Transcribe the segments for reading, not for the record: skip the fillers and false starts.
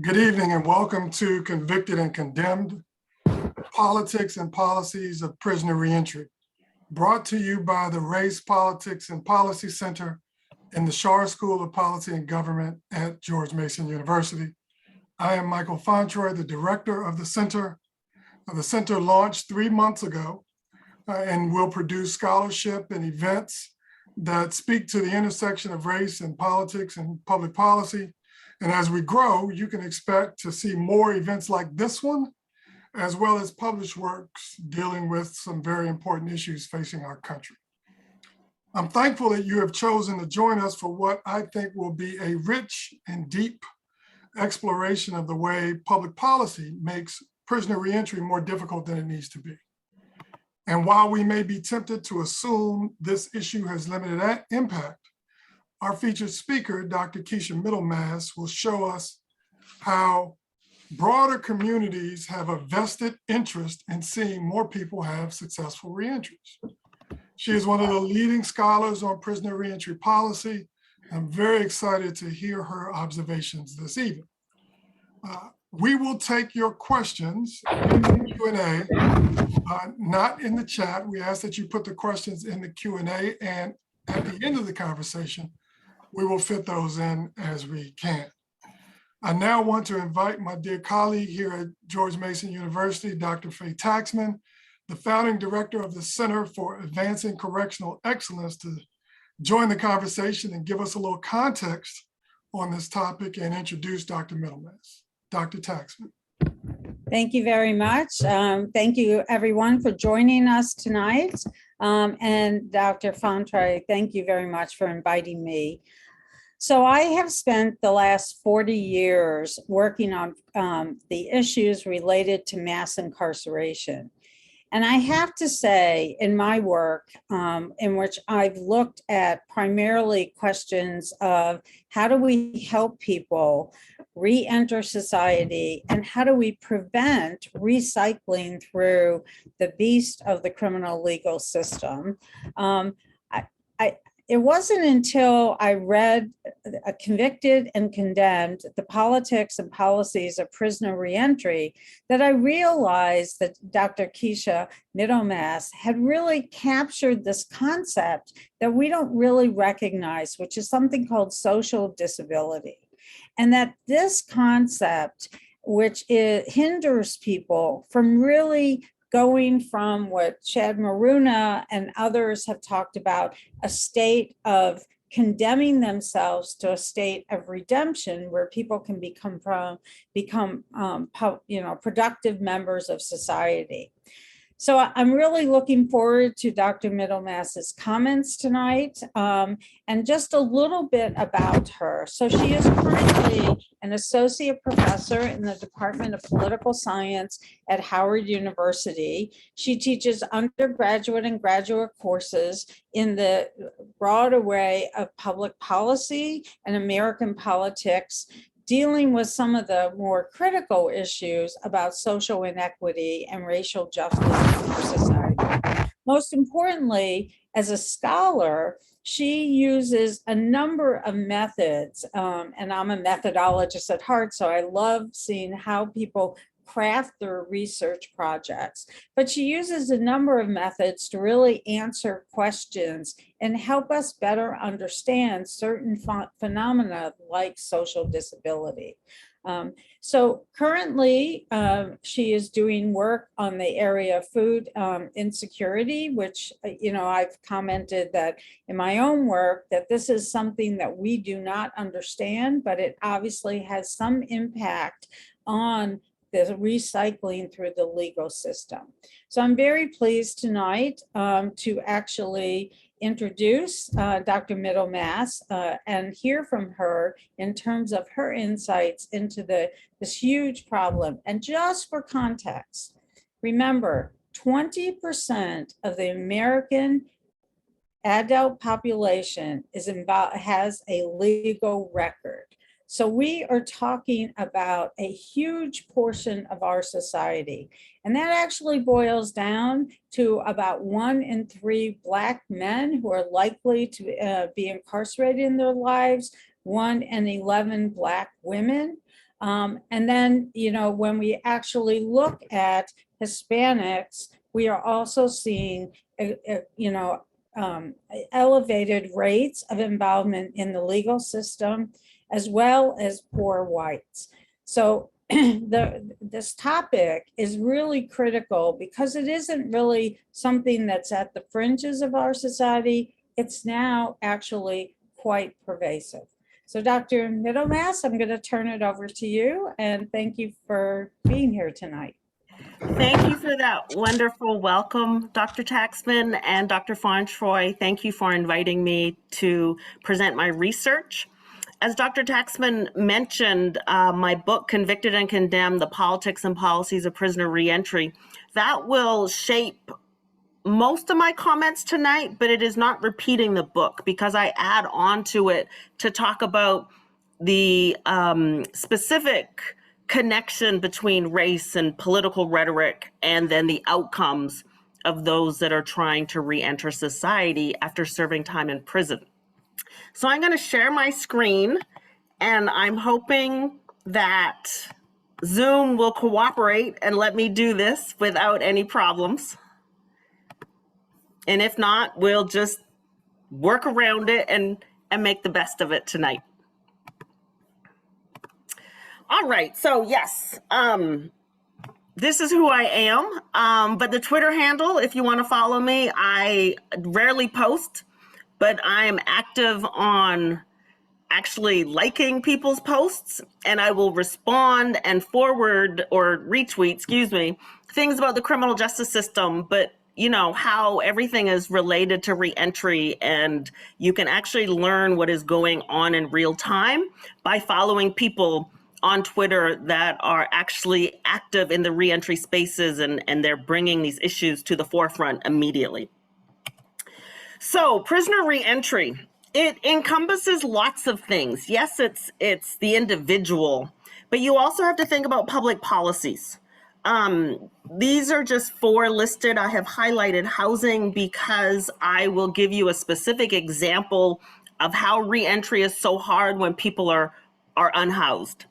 Good evening and welcome to Convicted and Condemned, Politics and Policies of Prisoner Reentry, brought to you by the Race, Politics and Policy Center in the Schar School of Policy and Government at George Mason University. I am Michael Fontroy, the director of the center. The center launched 3 months ago and will produce scholarship and events that speak to the intersection of race and politics and public policy. And as we grow, you can expect to see more events like this one, as well as published works dealing with some very important issues facing our country. I'm thankful that you have chosen to join us for what I think will be a rich and deep exploration of the way public policy makes prisoner reentry more difficult than it needs to be. And while we may be tempted to assume this issue has limited impact, our featured speaker, Dr. Keisha Middlemass, will show us how broader communities have a vested interest in seeing more people have successful reentries. She is one of the leading scholars on prisoner reentry policy. I'm very excited to hear her observations this evening. We will take your questions in the Q&A, not in the chat. We ask that you put the questions in the Q&A, and at the end of the conversation, we will fit those in as we can. I now want to invite my dear colleague here at George Mason University, Dr. Faye Taxman, the founding director of the Center for Advancing Correctional Excellence, to join the conversation and give us a little context on this topic and introduce Dr. Middlemass. Dr. Taxman. Thank you very much. Thank you everyone for joining us tonight. And Dr. Fontroy, thank you very much for inviting me. So I have spent the last 40 years working on the issues related to mass incarceration. And I have to say, in my work, in which I've looked at primarily questions of how do we help people re-enter society and how do we prevent recycling through the beast of the criminal legal system, it wasn't until I read Convicted and Condemned, the Politics and Policies of Prisoner Reentry, that I realized that Dr. Keisha Middlemass had really captured this concept that we don't really recognize, which is something called social disability. And that this concept, which hinders people from really going from what Chad Maruna and others have talked about, a state of condemning themselves to a state of redemption where people can become productive members of society. So I'm really looking forward to Dr. Middlemass's comments tonight, and just a little bit about her. So she is currently an associate professor in the Department of Political Science at Howard University. She teaches undergraduate and graduate courses in the broad array of public policy and American politics, dealing with some of the more critical issues about social inequity and racial justice in our society. Most importantly, as a scholar, she uses a number of methods, and I'm a methodologist at heart, so I love seeing how people craft their research projects. But she uses a number of methods to really answer questions and help us better understand certain phenomena like social disability. So currently, she is doing work on the area of food insecurity, which, I've commented that in my own work that this is something that we do not understand, but it obviously has some impact on the recycling through the legal system. So I'm very pleased tonight to actually introduce Dr. Middlemass and hear from her in terms of her insights into this huge problem. And just for context, remember, 20% of the American adult population has a legal record. So we are talking about a huge portion of our society. And that actually boils down to about 1 in 3 Black men who are likely to be incarcerated in their lives, 1 in 11 Black women, And then, when we actually look at Hispanics, we are also seeing, elevated rates of involvement in the legal system, as well as poor whites. So this topic is really critical because it isn't really something that's at the fringes of our society. It's now actually quite pervasive. So Dr. Middlemass, I'm going to turn it over to you, and thank you for being here tonight. Thank you for that wonderful welcome, Dr. Taxman and Dr. Fauntroy. Thank you for inviting me to present my research. As Dr. Taxman mentioned, my book, Convicted and Condemned, The Politics and Policies of Prisoner Reentry, that will shape most of my comments tonight, but it is not repeating the book because I add on to it to talk about the specific connection between race and political rhetoric, and then the outcomes of those that are trying to reenter society after serving time in prison. So I'm going to share my screen, and I'm hoping that Zoom will cooperate and let me do this without any problems. And if not, we'll just work around it and make the best of it tonight. All right, so yes, this is who I am, but the Twitter handle, if you want to follow me, I rarely post, but I am active on actually liking people's posts, and I will respond and forward or retweet, things about the criminal justice system, but how everything is related to reentry, and you can actually learn what is going on in real time by following people on Twitter that are actually active in the reentry spaces, and they're bringing these issues to the forefront immediately. So prisoner reentry, it encompasses lots of things. Yes, it's the individual, but you also have to think about public policies. These are just 4 listed. I have highlighted housing because I will give you a specific example of how reentry is so hard when people are unhoused.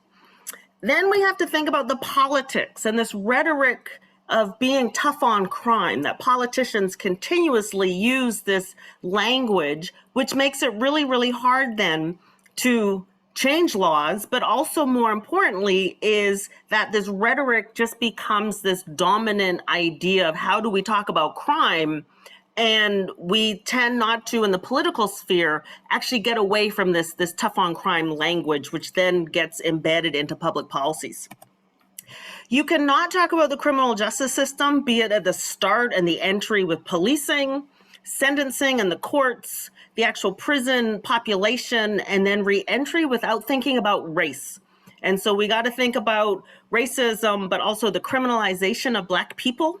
Then we have to think about the politics and this rhetoric of being tough on crime, that politicians continuously use this language, which makes it really, really hard then to change laws, but also more importantly is that this rhetoric just becomes this dominant idea of how do we talk about crime, and we tend not to, in the political sphere, actually get away from this tough on crime language, which then gets embedded into public policies. You cannot talk about the criminal justice system, be it at the start and the entry with policing, sentencing and the courts, the actual prison population, and then reentry without thinking about race. And so we got to think about racism, but also the criminalization of Black people.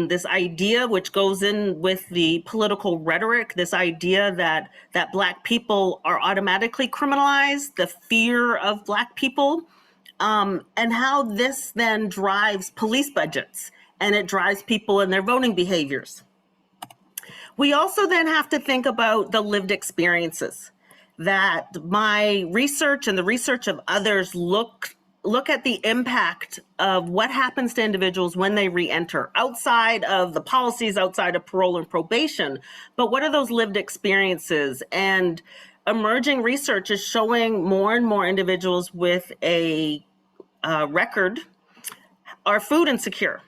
This idea, which goes in with the political rhetoric, this idea that Black people are automatically criminalized, the fear of Black people, and how this then drives police budgets, and it drives people in their voting behaviors. We also then have to think about the lived experiences, that my research and the research of others look at the impact of what happens to individuals when they reenter outside of the policies, outside of parole and probation. But what are those lived experiences? And emerging research is showing more and more individuals with a record are food insecure.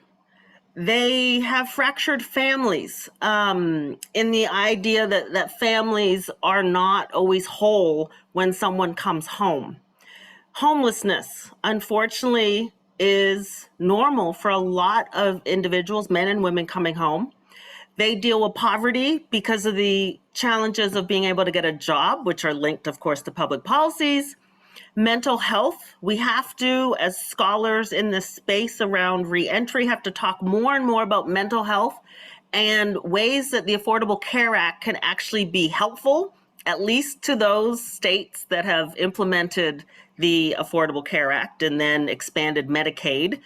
They have fractured families, in the idea that families are not always whole when someone comes home. Homelessness, unfortunately, is normal for a lot of individuals, men and women coming home. They deal with poverty because of the challenges of being able to get a job, which are linked, of course, to public policies. Mental health, we have to, as scholars in this space around reentry, have to talk more and more about mental health and ways that the Affordable Care Act can actually be helpful, at least to those states that have implemented the Affordable Care Act and then expanded Medicaid.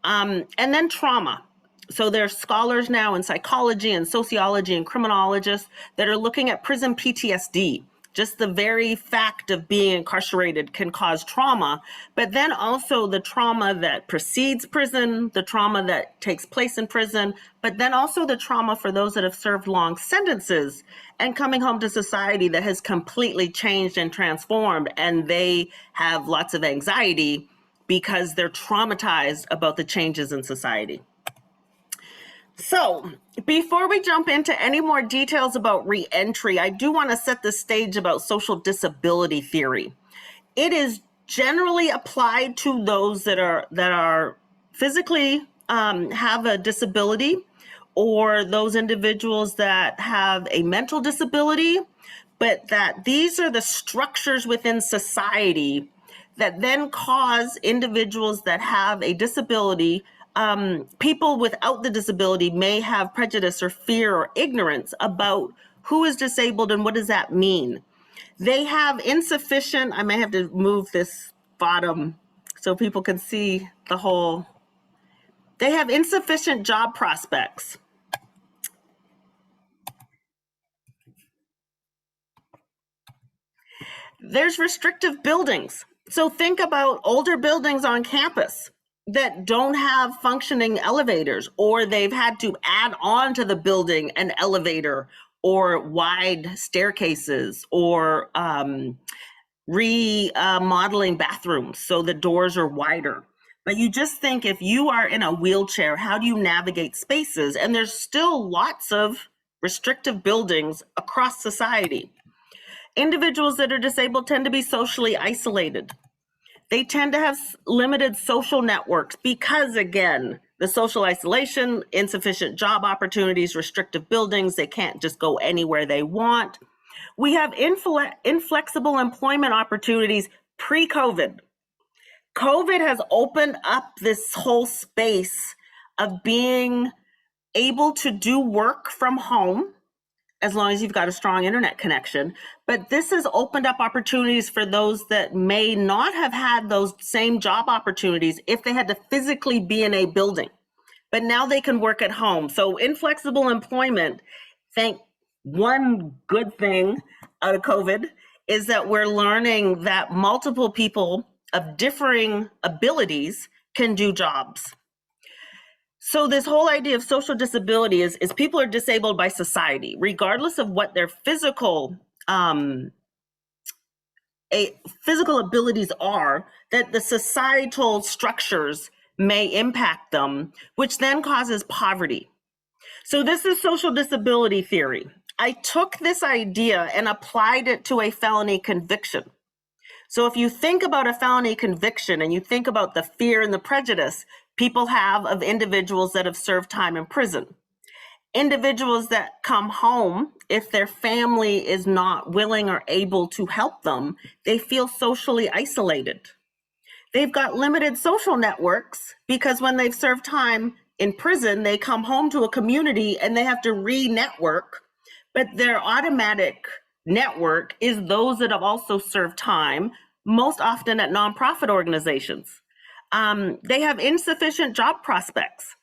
And then trauma. So there's scholars now in psychology and sociology and criminologists that are looking at prison PTSD Just the very fact of being incarcerated can cause trauma, but then also the trauma that precedes prison, the trauma that takes place in prison, but then also the trauma for those that have served long sentences and coming home to society that has completely changed and transformed, and they have lots of anxiety because they're traumatized about the changes in society. So before we jump into any more details about reentry, I do want to set the stage about social disability theory. It is generally applied to those that are physically have a disability, or those individuals that have a mental disability, but that these are the structures within society that then cause individuals that have a disability. People without the disability may have prejudice or fear or ignorance about who is disabled and what does that mean. They have insufficient, I may have to move this bottom so people can see the whole. They have insufficient job prospects. There's restrictive buildings. So think about older buildings on campus that don't have functioning elevators, or they've had to add on to the building an elevator or wide staircases, or remodeling bathrooms so the doors are wider. But you just think, if you are in a wheelchair, how do you navigate spaces? And there's still lots of restrictive buildings across society. Individuals that are disabled tend to be socially isolated. They tend to have limited social networks because, again, the social isolation, insufficient job opportunities, restrictive buildings, they can't just go anywhere they want. We have inflexible employment opportunities pre-COVID. COVID has opened up this whole space of being able to do work from home, as long as you've got a strong internet connection. But this has opened up opportunities for those that may not have had those same job opportunities if they had to physically be in a building. But now they can work at home. So inflexible employment, one good thing out of COVID is that we're learning that multiple people of differing abilities can do jobs. So this whole idea of social disability is people are disabled by society, regardless of what their physical abilities are, that the societal structures may impact them, which then causes poverty. So this is social disability theory. I took this idea and applied it to a felony conviction. So if you think about a felony conviction and you think about the fear and the prejudice people have of individuals that have served time in prison, individuals that come home, if their family is not willing or able to help them, they feel socially isolated. They've got limited social networks because when they've served time in prison, they come home to a community and they have to re-network, but their automatic network is those that have also served time, most often at nonprofit organizations. They have insufficient job prospects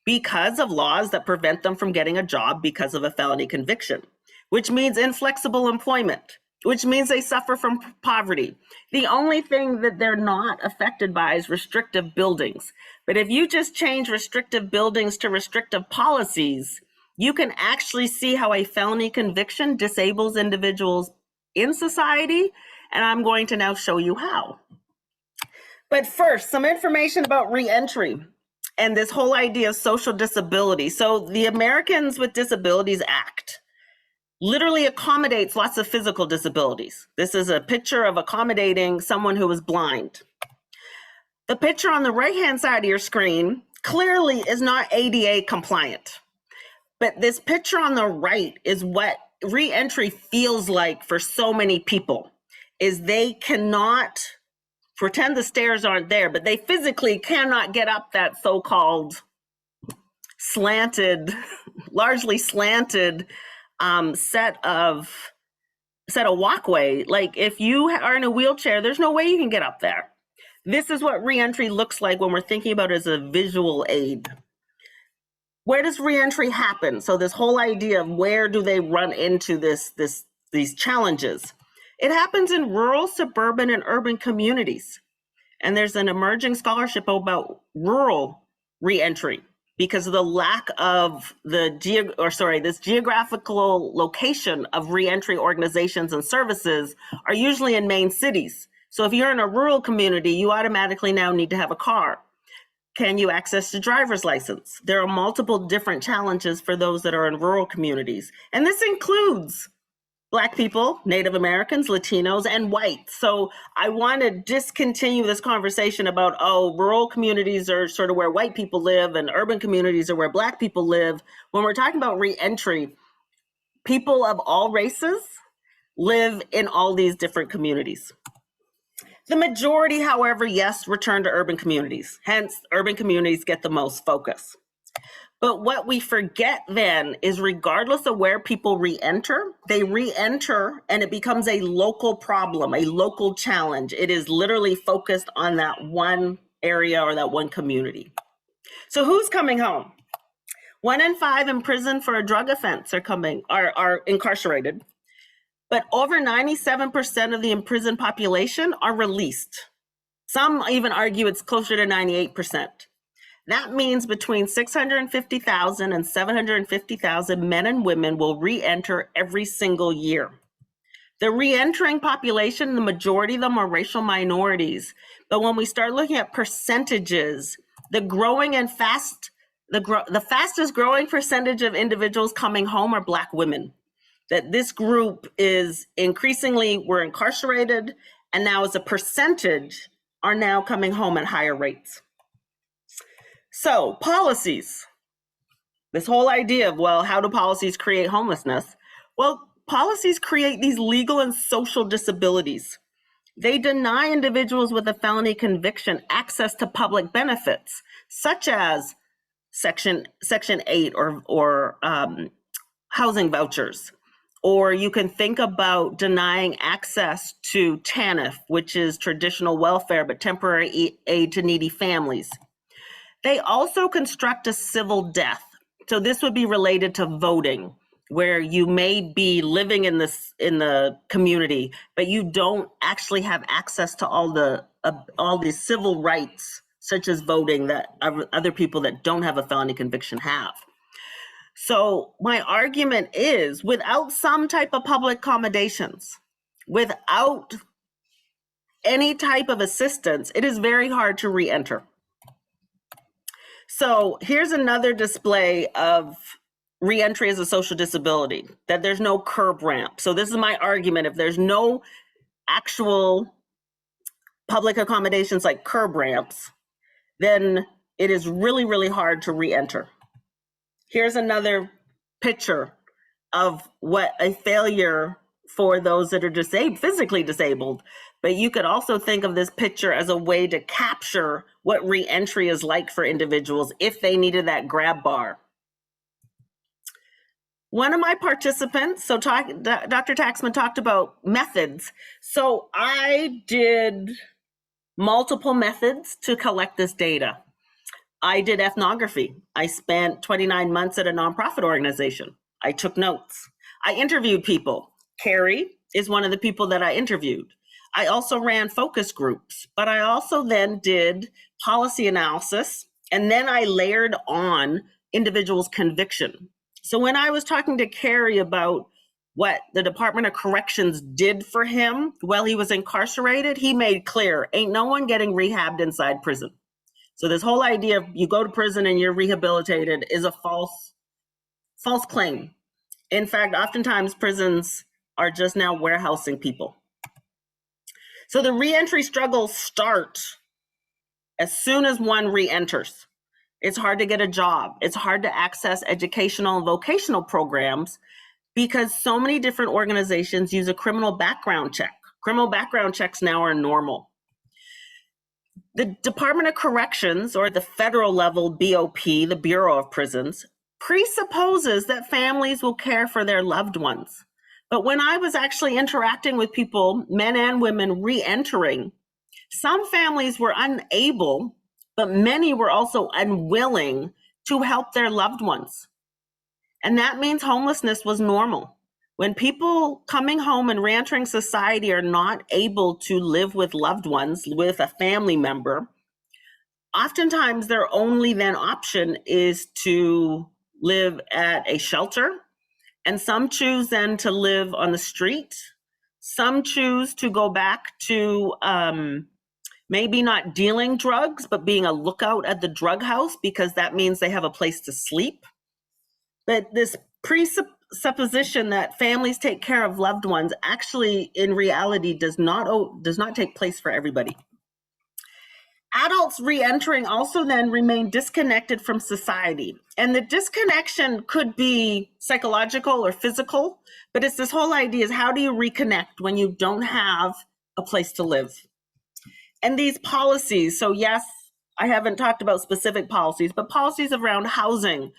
because of laws that prevent them from getting a job because of a felony conviction, which means inflexible employment, which means they suffer from poverty. The only thing that they're not affected by is restrictive buildings. But if you just change restrictive buildings to restrictive policies, you can actually see how a felony conviction disables individuals in society. And I'm going to now show you how. But first, some information about reentry and this whole idea of social disability. So the Americans with Disabilities Act literally accommodates lots of physical disabilities. This is a picture of accommodating someone who is blind. The picture on the right-hand side of your screen clearly is not ADA compliant. But this picture on the right is what reentry feels like for so many people, is they cannot pretend the stairs aren't there, but they physically cannot get up that so-called slanted, largely slanted set of walkway. Like if you are in a wheelchair, there's no way you can get up there. This is what reentry looks like when we're thinking about it as a visual aid. Where does reentry happen? So this whole idea of where do they run into these challenges? It happens in rural, suburban, and urban communities. And there's an emerging scholarship about rural reentry because of the lack of this geographical location of reentry organizations and services are usually in main cities. So if you're in a rural community, you automatically now need to have a car. Can you access the driver's license? There are multiple different challenges for those that are in rural communities. And this includes Black people, Native Americans, Latinos, and whites. So I want to discontinue this conversation about, oh, rural communities are sort of where white people live and urban communities are where Black people live. When we're talking about reentry, people of all races live in all these different communities. The majority, however, yes, return to urban communities. Hence, urban communities get the most focus. But what we forget then is regardless of where people re-enter, they re-enter and it becomes a local problem, a local challenge. It is literally focused on that one area or that one community. So who's coming home? 1 in 5 in prison for a drug offense are incarcerated. But over 97% of the imprisoned population are released. Some even argue it's closer to 98%. That means between 650,000 and 750,000 men and women will re-enter every single year. The re-entering population, the majority of them are racial minorities. But when we start looking at percentages, the fastest growing percentage of individuals coming home are Black women. That this group is increasingly were incarcerated and now as a percentage are now coming home at higher rates. So policies, this whole idea of, well, how do policies create homelessness? Well, policies create these legal and social disabilities. They deny individuals with a felony conviction access to public benefits, such as Section 8 or housing vouchers. Or you can think about denying access to TANF, which is traditional welfare, but temporary aid to needy families. They also construct a civil death. So this would be related to voting, where you may be living in the community, but you don't actually have access to all the civil rights, such as voting, that other people that don't have a felony conviction have. So my argument is, without some type of public accommodations, without any type of assistance, it is very hard to re-enter. So here's another display of re-entry as a social disability, that there's no curb ramp. So this is my argument. If there's no actual public accommodations like curb ramps, then it is really, really hard to re-enter. Here's another picture of what a failure for those that are physically disabled. But you could also think of this picture as a way to capture what re-entry is like for individuals if they needed that grab bar. One of my participants, so Dr. Taxman talked about methods. So I did multiple methods to collect this data. I did ethnography. I spent 29 months at a nonprofit organization. I took notes. I interviewed people. Carrie is one of the people that I interviewed. I also ran focus groups, but I also then did policy analysis, and then I layered on individuals' conviction. So when I was talking to Carrie about what the Department of Corrections did for him while he was incarcerated, he made clear, ain't no one getting rehabbed inside prison. So this whole idea of you go to prison and you're rehabilitated is a false claim. In fact, oftentimes prisons are just now warehousing people. So the reentry struggles start as soon as one reenters. It's hard to get a job. It's hard to access educational and vocational programs because so many different organizations use a criminal background check. Criminal background checks now are normal. The Department of Corrections, or the federal level BOP, the Bureau of Prisons, presupposes that families will care for their loved ones. But when I was actually interacting with people, men and women re-entering, some families were unable, but many were also unwilling to help their loved ones. And that means homelessness was normal. When people coming home and reentering society are not able to live with loved ones, with a family member, oftentimes their only then option is to live at a shelter. And some choose then to live on the street. Some choose to go back to maybe not dealing drugs, but being a lookout at the drug house, because that means they have a place to sleep. But this presupposition that families take care of loved ones actually in reality does not take place for everybody. Adults reentering also then remain disconnected from society. And the disconnection could be psychological or physical, but it's this whole idea is how do you reconnect when you don't have a place to live? And these policies, so yes, I haven't talked about specific policies, but policies around housing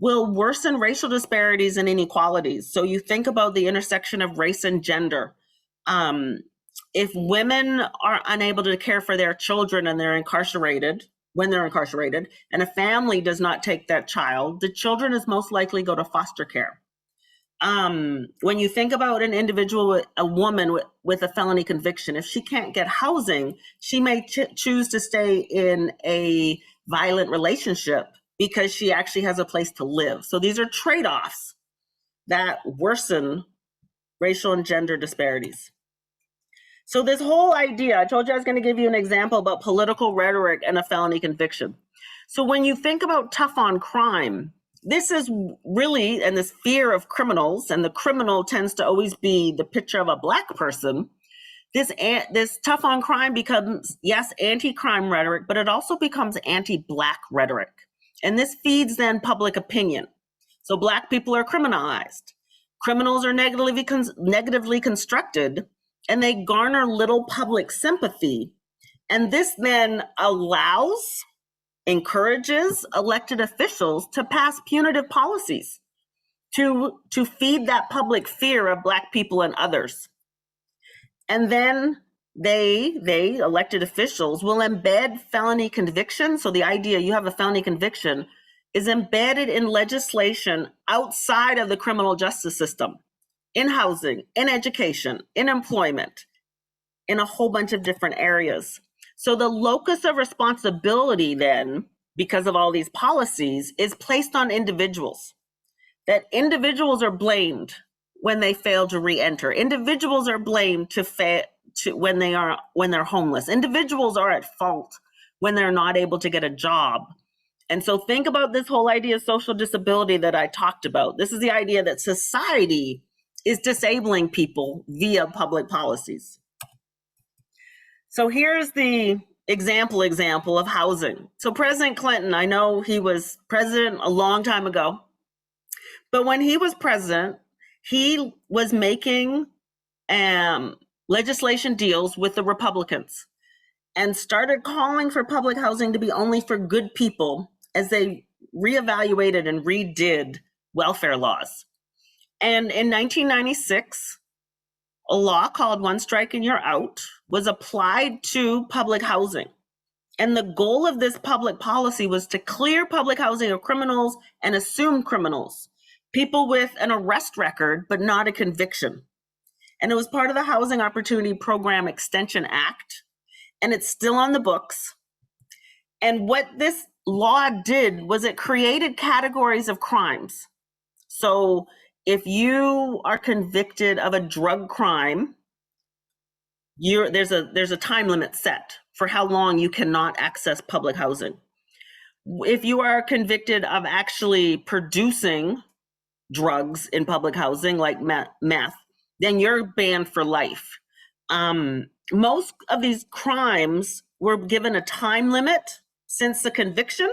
will worsen racial disparities and inequalities. So you think about the intersection of race and gender. If women are unable to care for their children and they're incarcerated, when they're incarcerated, and a family does not take that child, the children is most likely go to foster care. When you think about an individual, a woman with a felony conviction, if she can't get housing, she may choose to stay in a violent relationship because she actually has a place to live. So these are trade-offs that worsen racial and gender disparities. So this whole idea, I told you I was going to give you an example about political rhetoric and a felony conviction. So when you think about tough on crime, this is really, and this fear of criminals, and the criminal tends to always be the picture of a Black person, this tough on crime becomes, yes, anti-crime rhetoric, but it also becomes anti-Black rhetoric. And this feeds then public opinion. So Black people are criminalized. Criminals are negatively constructed, and they garner little public sympathy. And this then encourages elected officials to pass punitive policies to feed that public fear of Black people and others. And then they, elected officials, will embed felony conviction. So the idea you have a felony conviction is embedded in legislation outside of the criminal justice system, in housing, in education, in employment, in a whole bunch of different areas. So the locus of responsibility then, because of all these policies, is placed on individuals. That individuals are blamed when they fail to re-enter. Individuals are blamed when they're homeless. Individuals are at fault when they're not able to get a job. And so think about this whole idea of social disability that I talked about. This is the idea that society is disabling people via public policies. So here's the example of housing. So President Clinton, I know he was president a long time ago, but when he was president, he was making legislation deals with the Republicans and started calling for public housing to be only for good people as they reevaluated and redid welfare laws. And in 1996, a law called One Strike and You're Out was applied to public housing. And the goal of this public policy was to clear public housing of criminals and assumed criminals, people with an arrest record, but not a conviction. And it was part of the Housing Opportunity Program Extension Act, and it's still on the books. And what this law did was it created categories of crimes. So if you are convicted of a drug crime, there's a time limit set for how long you cannot access public housing. If you are convicted of actually producing drugs in public housing, like meth, then you're banned for life. Most of these crimes were given a time limit since the conviction.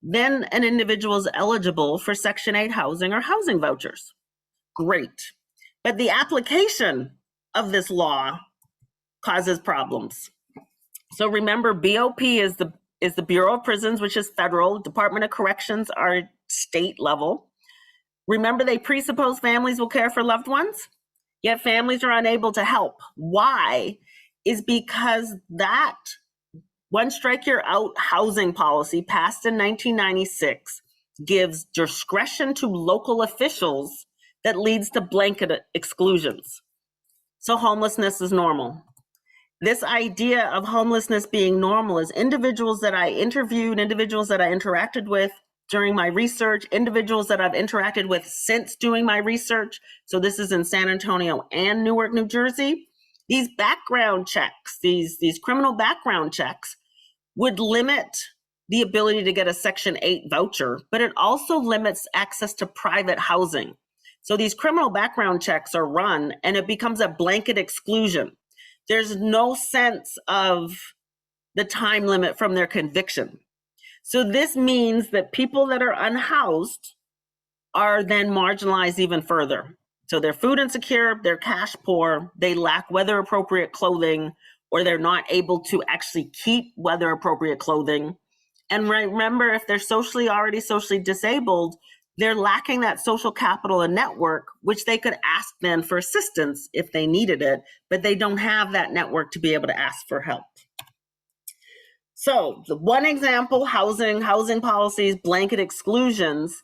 Then an individual is eligible for Section 8 housing or housing vouchers. Great. But the application of this law causes problems. So remember, BOP is the Bureau of Prisons, which is federal. Department of Corrections are state level. Remember, they presuppose families will care for loved ones, yet families are unable to help. Why? Is because that One Strike You're Out housing policy passed in 1996 gives discretion to local officials that leads to blanket exclusions. So homelessness is normal. This idea of homelessness being normal is individuals that I interviewed, individuals that I interacted with during my research, individuals that I've interacted with since doing my research. So this is in San Antonio and Newark, New Jersey. These background checks, these criminal background checks would limit the ability to get a Section 8 voucher, but it also limits access to private housing. So these criminal background checks are run and it becomes a blanket exclusion. There's no sense of the time limit from their conviction. So this means that people that are unhoused are then marginalized even further. So they're food insecure, they're cash poor, they lack weather appropriate clothing, or they're not able to actually keep weather appropriate clothing. And remember, if they're already socially disabled, they're lacking that social capital and network, which they could ask then for assistance if they needed it, but they don't have that network to be able to ask for help. So the one example, housing policies, blanket exclusions.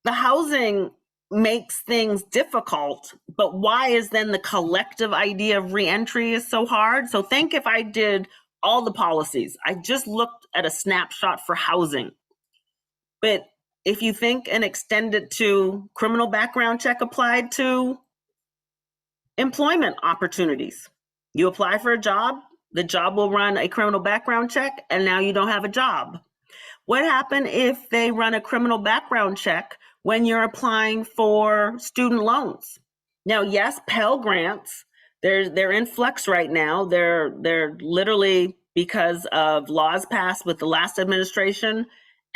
The housing makes things difficult, but why is then the collective idea of reentry is so hard? So think if I did all the policies, I just looked at a snapshot for housing. But if you think and extend it to criminal background check applied to employment opportunities, you apply for a job, the job will run a criminal background check, and now you don't have a job. What happens if they run a criminal background check when you're applying for student loans? Now, yes, Pell Grants, they're in flux right now. They're literally because of laws passed with the last administration,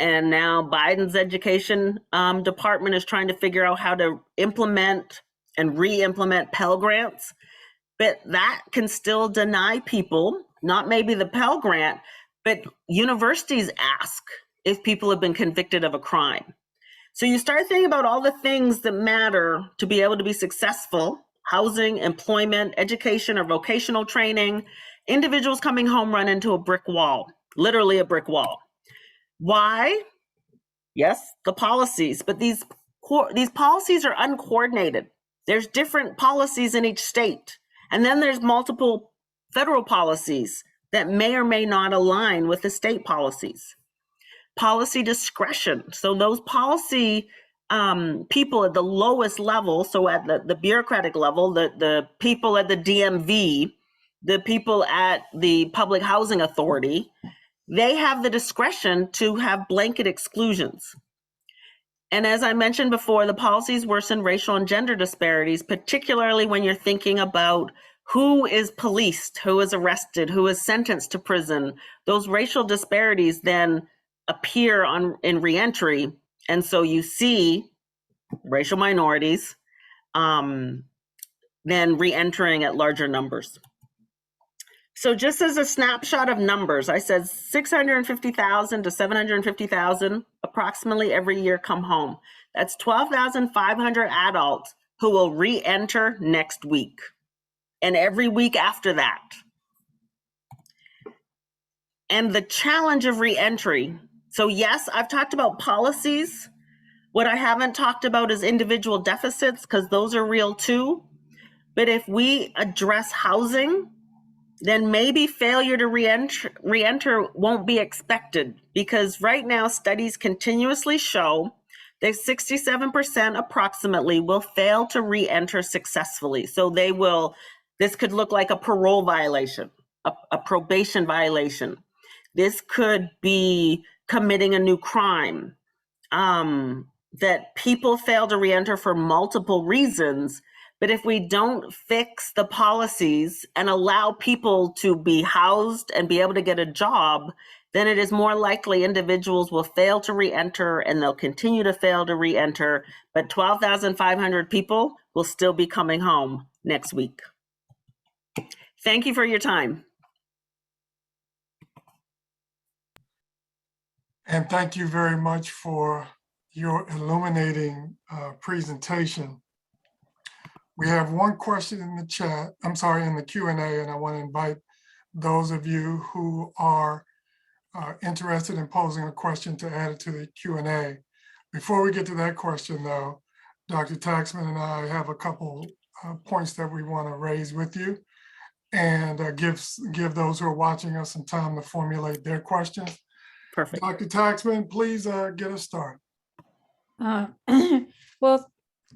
and now Biden's education department is trying to figure out how to implement and re-implement Pell Grants. But that can still deny people, not maybe the Pell Grant, but universities ask if people have been convicted of a crime. So you start thinking about all the things that matter to be able to be successful: housing, employment, education or vocational training. Individuals coming home run into a brick wall, literally a brick wall. Why? Yes, the policies, but these policies are uncoordinated. There's different policies in each state. And then there's multiple federal policies that may or may not align with the state policies. Policy discretion. So those policy people at the lowest level, so at the bureaucratic level, the people at the DMV, the people at the Public Housing Authority, they have the discretion to have blanket exclusions. And as I mentioned before, the policies worsen racial and gender disparities, particularly when you're thinking about who is policed, who is arrested, who is sentenced to prison. Those racial disparities then appear in reentry. And so you see racial minorities then reentering at larger numbers. So just as a snapshot of numbers, I said 650,000 to 750,000 approximately every year come home. That's 12,500 adults who will re-enter next week and every week after that. And the challenge of re-entry. So yes, I've talked about policies. What I haven't talked about is individual deficits, because those are real too. But if we address housing, then maybe failure to re-enter won't be expected, because right now studies continuously show that 67% approximately will fail to re-enter successfully. So this could look like a parole violation, a probation violation. This could be committing a new crime, that people fail to re-enter for multiple reasons. But if we don't fix the policies and allow people to be housed and be able to get a job, then it is more likely individuals will fail to re-enter, and they'll continue to fail to re-enter. But 12,500 people will still be coming home next week. Thank you for your time. And thank you very much for your illuminating presentation. We have one question in the chat, in the Q&A, and I want to invite those of you who are interested in posing a question to add it to the Q&A. Before we get to that question though, Dr. Taxman and I have a couple points that we want to raise with you, and give those who are watching us some time to formulate their questions. Perfect. Dr. Taxman, please get us started. Well,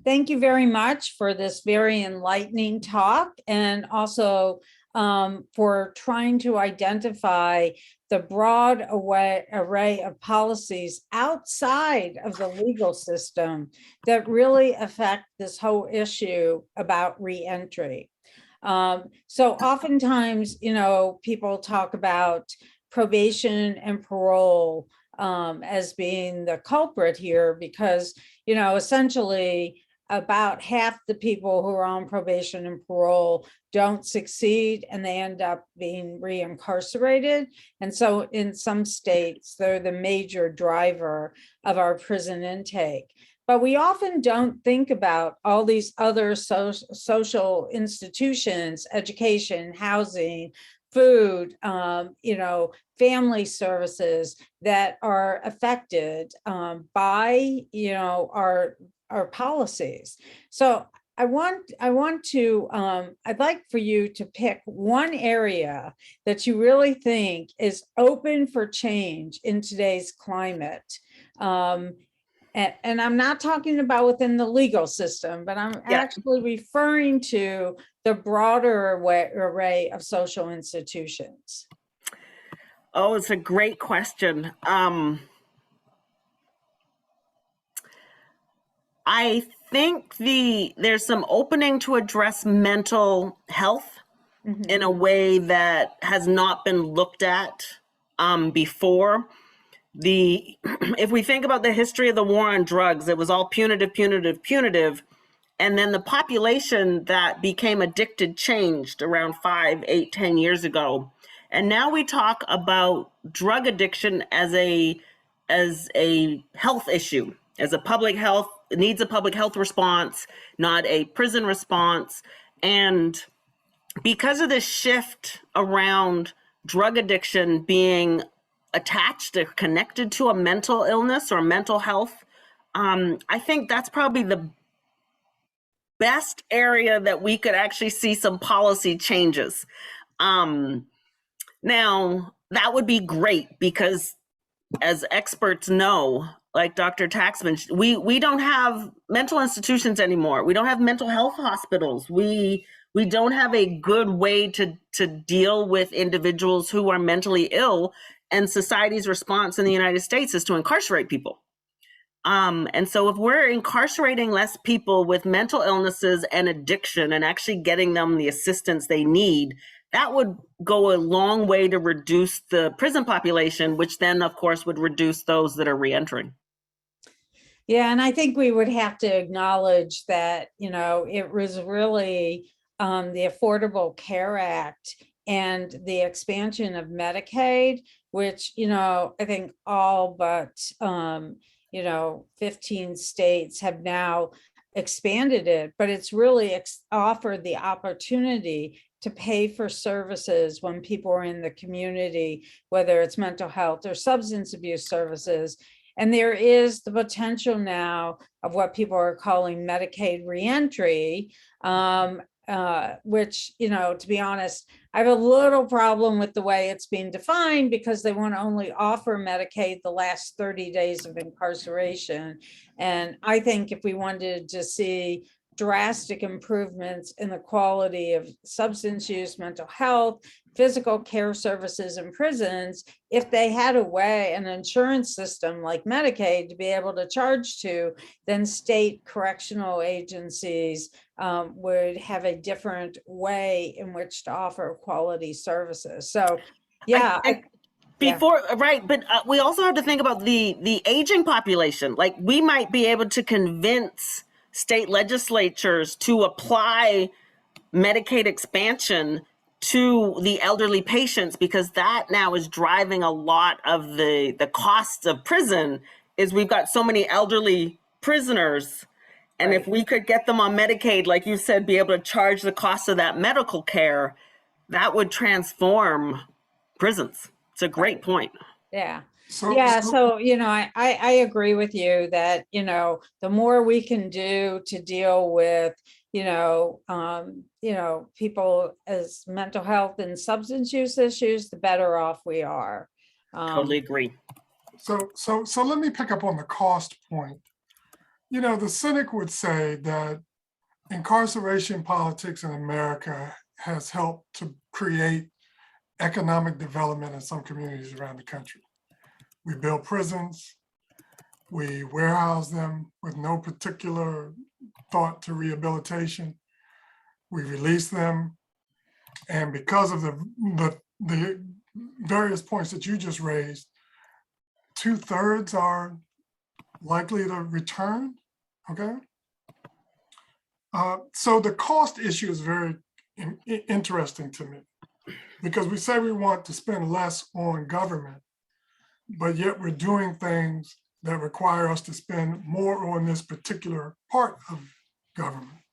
thank you very much for this very enlightening talk, and also for trying to identify the broad array of policies outside of the legal system that really affect this whole issue about reentry. So oftentimes, people talk about probation and parole as being the culprit here, because, essentially about half the people who are on probation and parole don't succeed, and they end up being reincarcerated. And so in some states, they're the major driver of our prison intake. But we often don't think about all these other social institutions, education, housing, food, family services that are affected by, our policies. So I'd like for you to pick one area that you really think is open for change in today's climate. And I'm not talking about within the legal system, but I'm actually referring to the broader array of social institutions. Oh, it's a great question. I think there's some opening to address mental health in a way that has not been looked at before. If we think about the history of the war on drugs, it was all punitive, punitive, punitive. And then the population that became addicted changed around 5, 8, 10 years ago. And now we talk about drug addiction as a health issue, as a public health, it needs a public health response, not a prison response. And because of this shift around drug addiction being attached or connected to a mental illness or mental health, I think that's probably the best area that we could actually see some policy changes. Now, that would be great because, as experts know, like Dr. Taxman, we don't have mental institutions anymore. We don't have mental health hospitals. We don't have a good way to deal with individuals who are mentally ill, and society's response in the United States is to incarcerate people. And so if we're incarcerating less people with mental illnesses and addiction and actually getting them the assistance they need, that would go a long way to reduce the prison population, which then, of course, would reduce those that are reentering. Yeah, and I think we would have to acknowledge that, it was really the Affordable Care Act and the expansion of Medicaid, which, I think all but, 15 states have now expanded it, but it's really offered the opportunity to pay for services when people are in the community, whether it's mental health or substance abuse services. And there is the potential now of what people are calling Medicaid Reentry, which, to be honest, I have a little problem with the way it's being defined, because they want to only offer Medicaid the last 30 days of incarceration. And I think if we wanted to see drastic improvements in the quality of substance use, mental health, physical care services in prisons, if they had an insurance system like Medicaid to be able to charge to, then state correctional agencies would have a different way in which to offer quality services. So, yeah. Right, but we also have to think about the aging population. Like, we might be able to convince state legislatures to apply Medicaid expansion to the elderly patients, because that now is driving a lot of the costs of prison. Is we've got so many elderly prisoners, and if we could get them on Medicaid, like you said, be able to charge the cost of that medical care, that would transform prisons. It's a great point. Yeah. So, Yeah, so so, I agree with you that, the more we can do to deal with, people as mental health and substance use issues, the better off we are. Totally agree. so let me pick up on the cost point. The cynic would say that incarceration politics in America has helped to create economic development in some communities around the country. We build prisons, we warehouse them with no particular thought to rehabilitation. We release them. And because of the various points that you just raised, 2/3 are likely to return, okay? So the cost issue is very interesting to me, because we say we want to spend less on government, but yet we're doing things that require us to spend more on this particular part of government.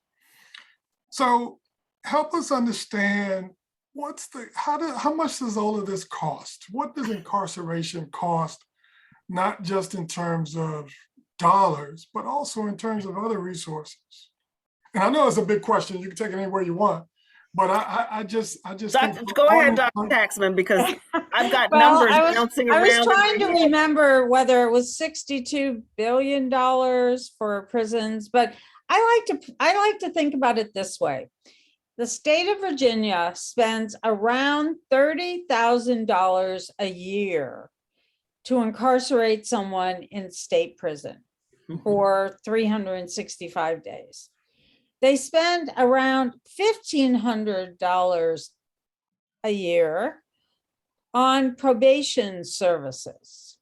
So help us understand how much does all of this cost? What does incarceration cost, not just in terms of dollars, but also in terms of other resources? And I know it's a big question. You can take it anywhere you want, but I just think. Go ahead, Dr. Taxman, because I've got Well, numbers I bouncing was around. trying to remember whether it was $62 billion for prisons, but I like to think about it this way. The state of Virginia spends around $30,000 a year to incarcerate someone in state prison for 365 days. They spend around $1,500 a year on probation services.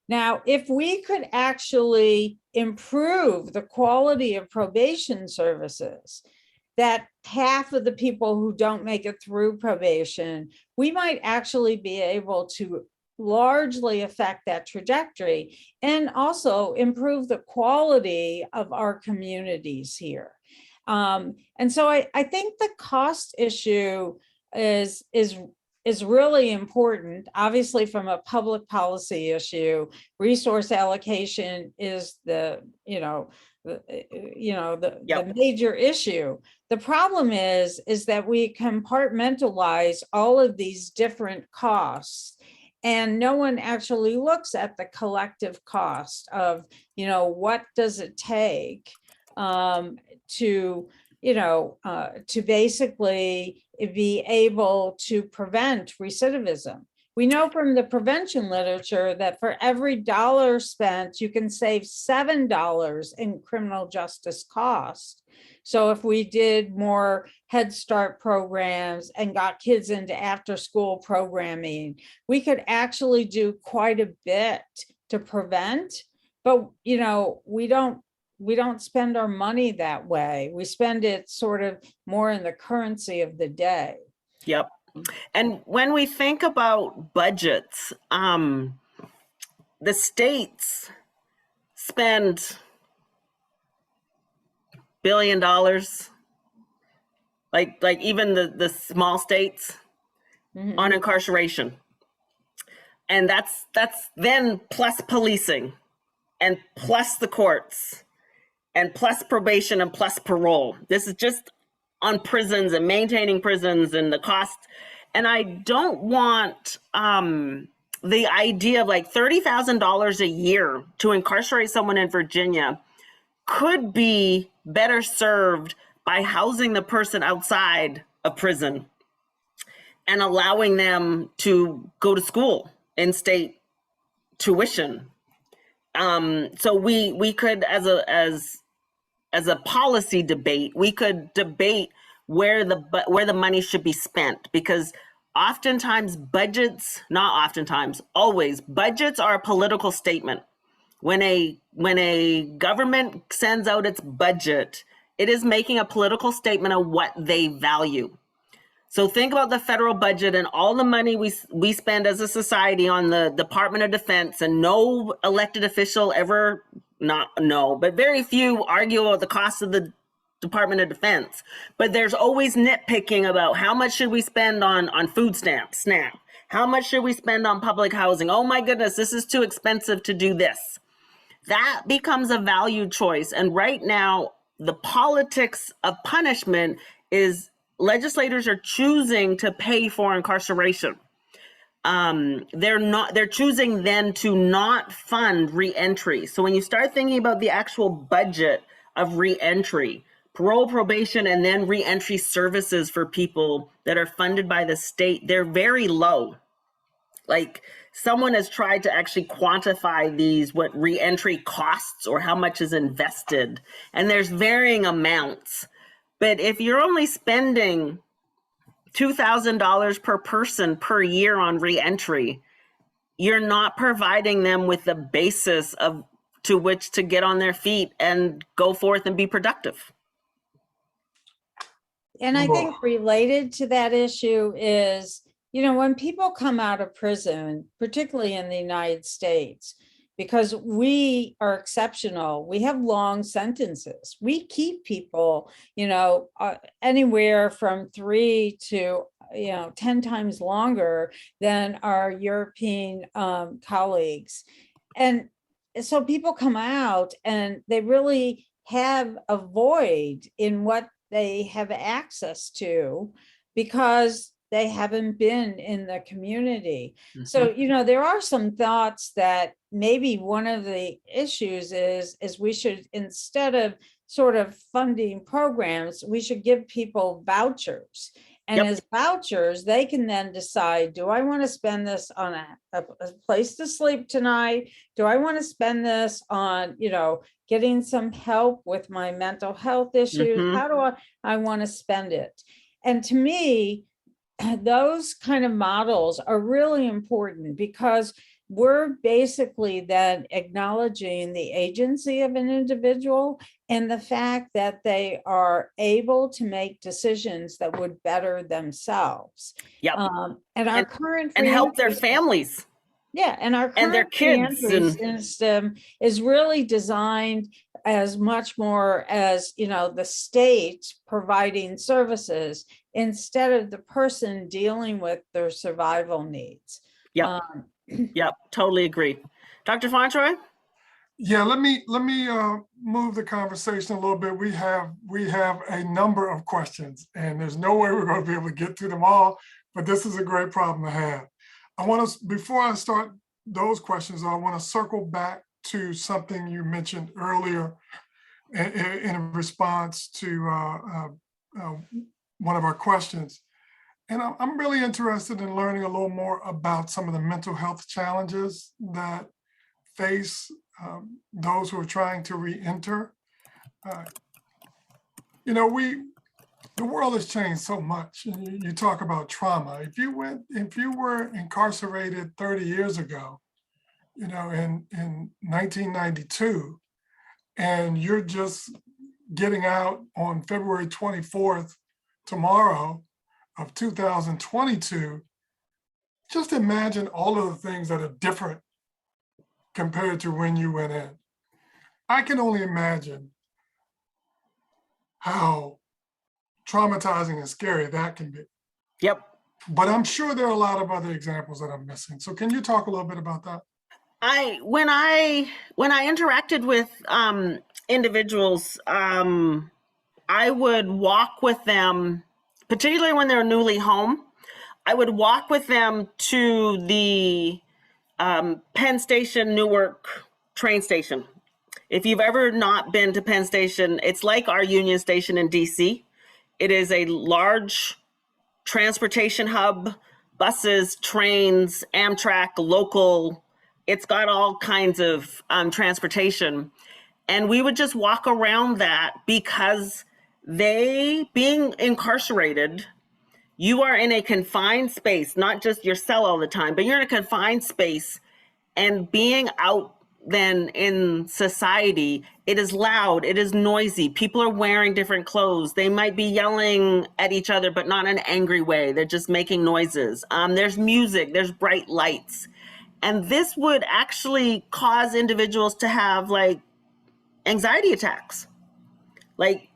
Now, if we could actually improve the quality of probation services, that half of the people who don't make it through probation, we might actually be able to largely affect that trajectory and also improve the quality of our communities here. And so I think the cost issue is really important. Obviously, from a public policy issue, resource allocation is the major issue. The problem is that we compartmentalize all of these different costs, and no one actually looks at the collective cost of, what does it take to basically be able to prevent recidivism. We know from the prevention literature that for every dollar spent, you can save $7 in criminal justice costs. So if we did more Head Start programs and got kids into after-school programming, we could actually do quite a bit to prevent. But we don't spend our money that way. We spend it sort of more in the currency of the day. Yep. And when we think about budgets, the states spend $1 billion, like even the small states on incarceration. And that's then plus policing and plus the courts and plus probation and plus parole. This is just on prisons and maintaining prisons and the cost. And I don't want the idea of like $30,000 a year to incarcerate someone in Virginia could be better served by housing the person outside of prison and allowing them to go to school in state tuition. So we could, as a policy debate, we could debate where the money should be spent, because always budgets are a political statement. When a government sends out its budget, it is making a political statement of what they value. So think about the federal budget and all the money we spend as a society on the Department of Defense, and no elected official ever, but very few argue about the cost of the Department of Defense. But there's always nitpicking about how much should we spend on food stamps, SNAP? How much should we spend on public housing? Oh my goodness, this is too expensive to do this. That becomes a value choice. And right now, the politics of punishment is legislators are choosing to pay for incarceration. They're choosing then to not fund reentry. So when you start thinking about the actual budget of reentry, parole, probation, and then reentry services for people that are funded by the state, they're very low. Like, someone has tried to actually quantify these, what reentry costs or how much is invested, and there's varying amounts. But if you're only spending $2,000 per person per year on reentry, you're not providing them with the basis to which to get on their feet and go forth and be productive. And I think related to that issue is, when people come out of prison, particularly in the United States, because we are exceptional, we have long sentences. We keep people, anywhere from 3 to 10 times longer than our European colleagues. And so people come out and they really have a void in what they have access to because they haven't been in the community. Mm-hmm. So, there are some thoughts that maybe one of the issues is we should, instead of sort of funding programs, we should give people vouchers. And as vouchers, they can then decide, do I want to spend this on a place to sleep tonight? Do I want to spend this on, getting some help with my mental health issues? Mm-hmm. How do I want to spend it? And to me, those kind of models are really important because we're basically then acknowledging the agency of an individual and the fact that they are able to make decisions that would better themselves. Yep. And our current and help their families. Yeah, and our current their kids system is really designed as much more as the state providing services instead of the person dealing with their survival needs. Yep. Yep, totally agree. Dr. Fontroy? Yeah, let me move the conversation a little bit. We have a number of questions, and there's no way we're going to be able to get to them all, but this is a great problem to have. Before I start those questions, I want to circle back to something you mentioned earlier in response to one of our questions. And I'm really interested in learning a little more about some of the mental health challenges that face those who are trying to re-enter. The world has changed so much. You talk about trauma. If you were incarcerated 30 years ago, in 1992, and you're just getting out on February 24th, tomorrow of 2022, just imagine all of the things that are different compared to when you went in. I can only imagine how traumatizing and scary that can be. Yep. But I'm sure there are a lot of other examples that I'm missing. So can you talk a little bit about that? When I interacted with individuals, I would walk with them, particularly when they're newly home. I would walk with them to the Penn Station Newark train station. If you've ever not been to Penn Station, it's like our Union Station in DC. It is a large transportation hub, buses, trains, Amtrak, local. It's got all kinds of transportation. And we would just walk around that because being incarcerated, you are in a confined space, not just your cell all the time, but you're in a confined space, and being out then in society, it is loud, it is noisy. People are wearing different clothes. They might be yelling at each other, but not in an angry way. They're just making noises. There's music, there's bright lights. And this would actually cause individuals to have anxiety attacks,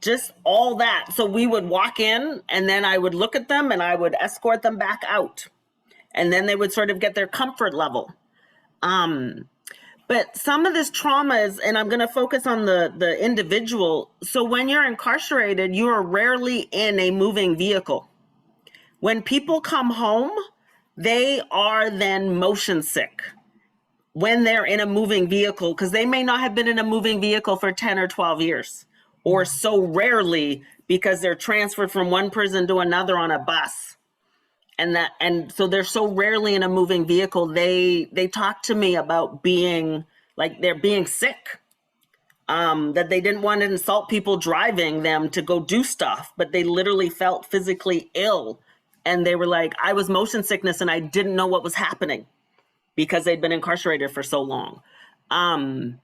just all that. So we would walk in and then I would look at them and I would escort them back out. And then they would sort of get their comfort level. But some of this trauma is, and I'm going to focus on the individual. So when you're incarcerated, you are rarely in a moving vehicle. When people come home, they are then motion sick when they're in a moving vehicle, because they may not have been in a moving vehicle for 10 or 12 years, or so rarely because they're transferred from one prison to another on a bus. And so they're so rarely in a moving vehicle. They talk to me about being like they're being sick, that they didn't want to insult people driving them to go do stuff, but they literally felt physically ill. And they were like, I was motion sickness and I didn't know what was happening because they'd been incarcerated for so long. And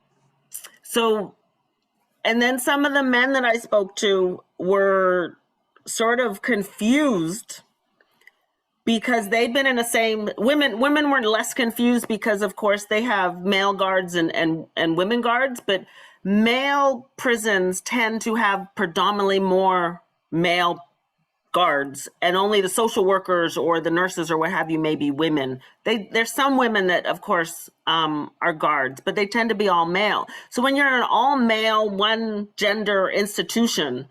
then some of the men that I spoke to were sort of confused because they'd been in the same, women were less confused because of course they have male guards and women guards, but male prisons tend to have predominantly more male guards, and only the social workers or the nurses or what have you may be women. There's some women that of course are guards, but they tend to be all male. So when you're in an all male, one gender institution,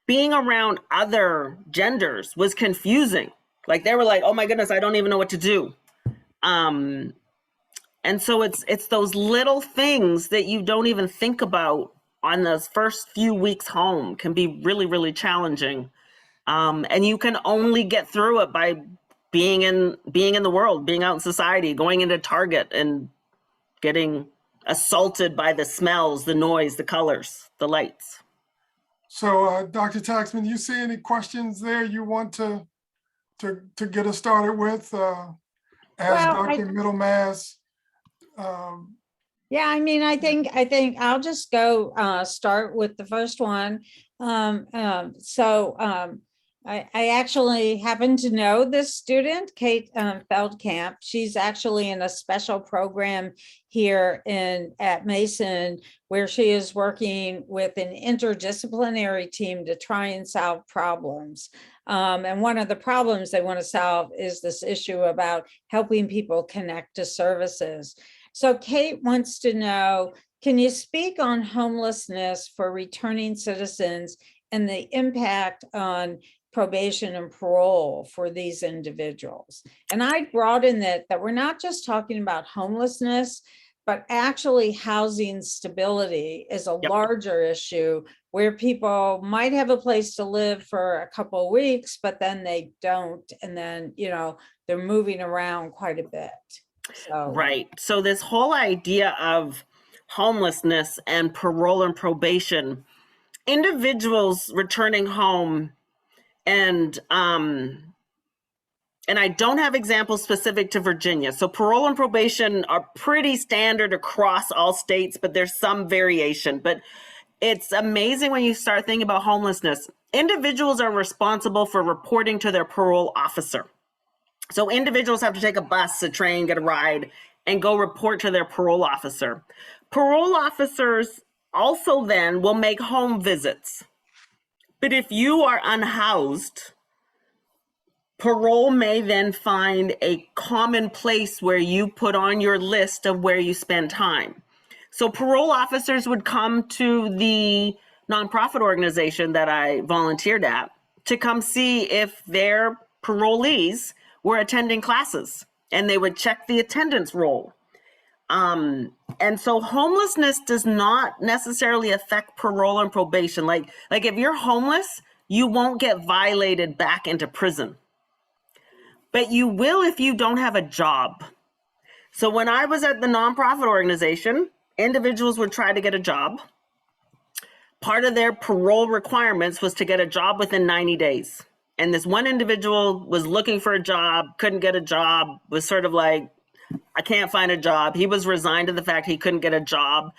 being around other genders was confusing. Like they were like, oh my goodness, I don't even know what to do. And so it's those little things that you don't even think about on those first few weeks home can be really, really challenging. And you can only get through it by being in the world, being out in society, going into Target and getting assaulted by the smells, the noise, the colors, the lights. So Dr. Taxman, you see any questions there you want to get us started with as Dr. Middlemass? Yeah, I mean, I think I'll just go start with the first one. I actually happen to know this student, Kate Feldkamp. She's actually in a special program here at Mason, where she is working with an interdisciplinary team to try and solve problems. And one of the problems they want to solve is this issue about helping people connect to services. So Kate wants to know, can you speak on homelessness for returning citizens and the impact on probation and parole for these individuals? And I broaden that we're not just talking about homelessness, but actually housing stability is a larger issue where people might have a place to live for a couple of weeks, but then they don't. And then, they're moving around quite a bit. So. Right. So this whole idea of homelessness and parole and probation, individuals returning home, and I don't have examples specific to Virginia. So parole and probation are pretty standard across all states, but there's some variation. But it's amazing when you start thinking about homelessness. Individuals are responsible for reporting to their parole officer. So individuals have to take a bus, a train, get a ride, and go report to their parole officer. Parole officers also then will make home visits. But if you are unhoused, parole may then find a common place where you put on your list of where you spend time. So parole officers would come to the nonprofit organization that I volunteered at to come see if their parolees were attending classes, and they would check the attendance roll. And so homelessness does not necessarily affect parole and probation. Like if you're homeless, you won't get violated back into prison, but you will if you don't have a job. So when I was at the nonprofit organization, individuals would try to get a job. Part of their parole requirements was to get a job within 90 days. And this one individual was looking for a job, couldn't get a job, was sort of like, I can't find a job. He was resigned to the fact he couldn't get a job.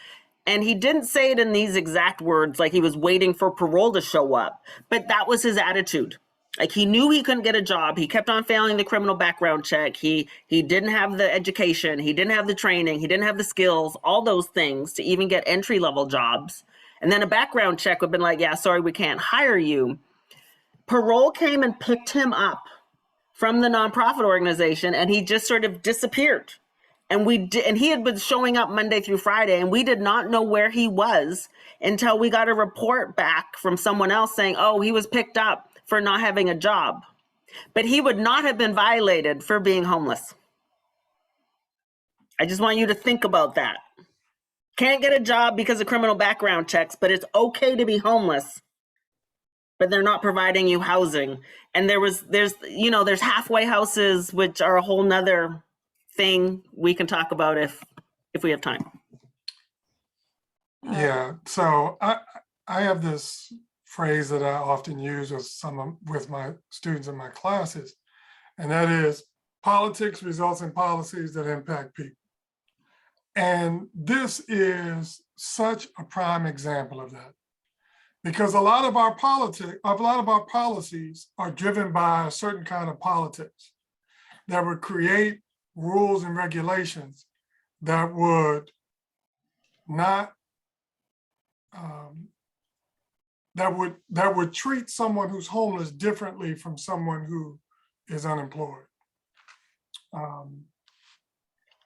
And he didn't say it in these exact words, like he was waiting for parole to show up. But that was his attitude. Like he knew he couldn't get a job. He kept on failing the criminal background check. He didn't have the education. He didn't have the training. He didn't have the skills, all those things to even get entry-level jobs. And then a background check would have been like, yeah, sorry, we can't hire you. Parole came and picked him up from the nonprofit organization, and he just sort of disappeared. And he had been showing up Monday through Friday, and we did not know where he was until we got a report back from someone else saying, oh, he was picked up for not having a job. But he would not have been violated for being homeless. I just want you to think about that. Can't get a job because of criminal background checks, but it's okay to be homeless, but they're not providing you housing. And there's halfway houses, which are a whole nother thing we can talk about if we have time. Yeah, so I have this phrase that I often use with my students in my classes, and that is politics results in policies that impact people. And this is such a prime example of that, because a lot of our policies are driven by a certain kind of politics that would create rules and regulations that would not that would treat someone who's homeless differently from someone who is unemployed,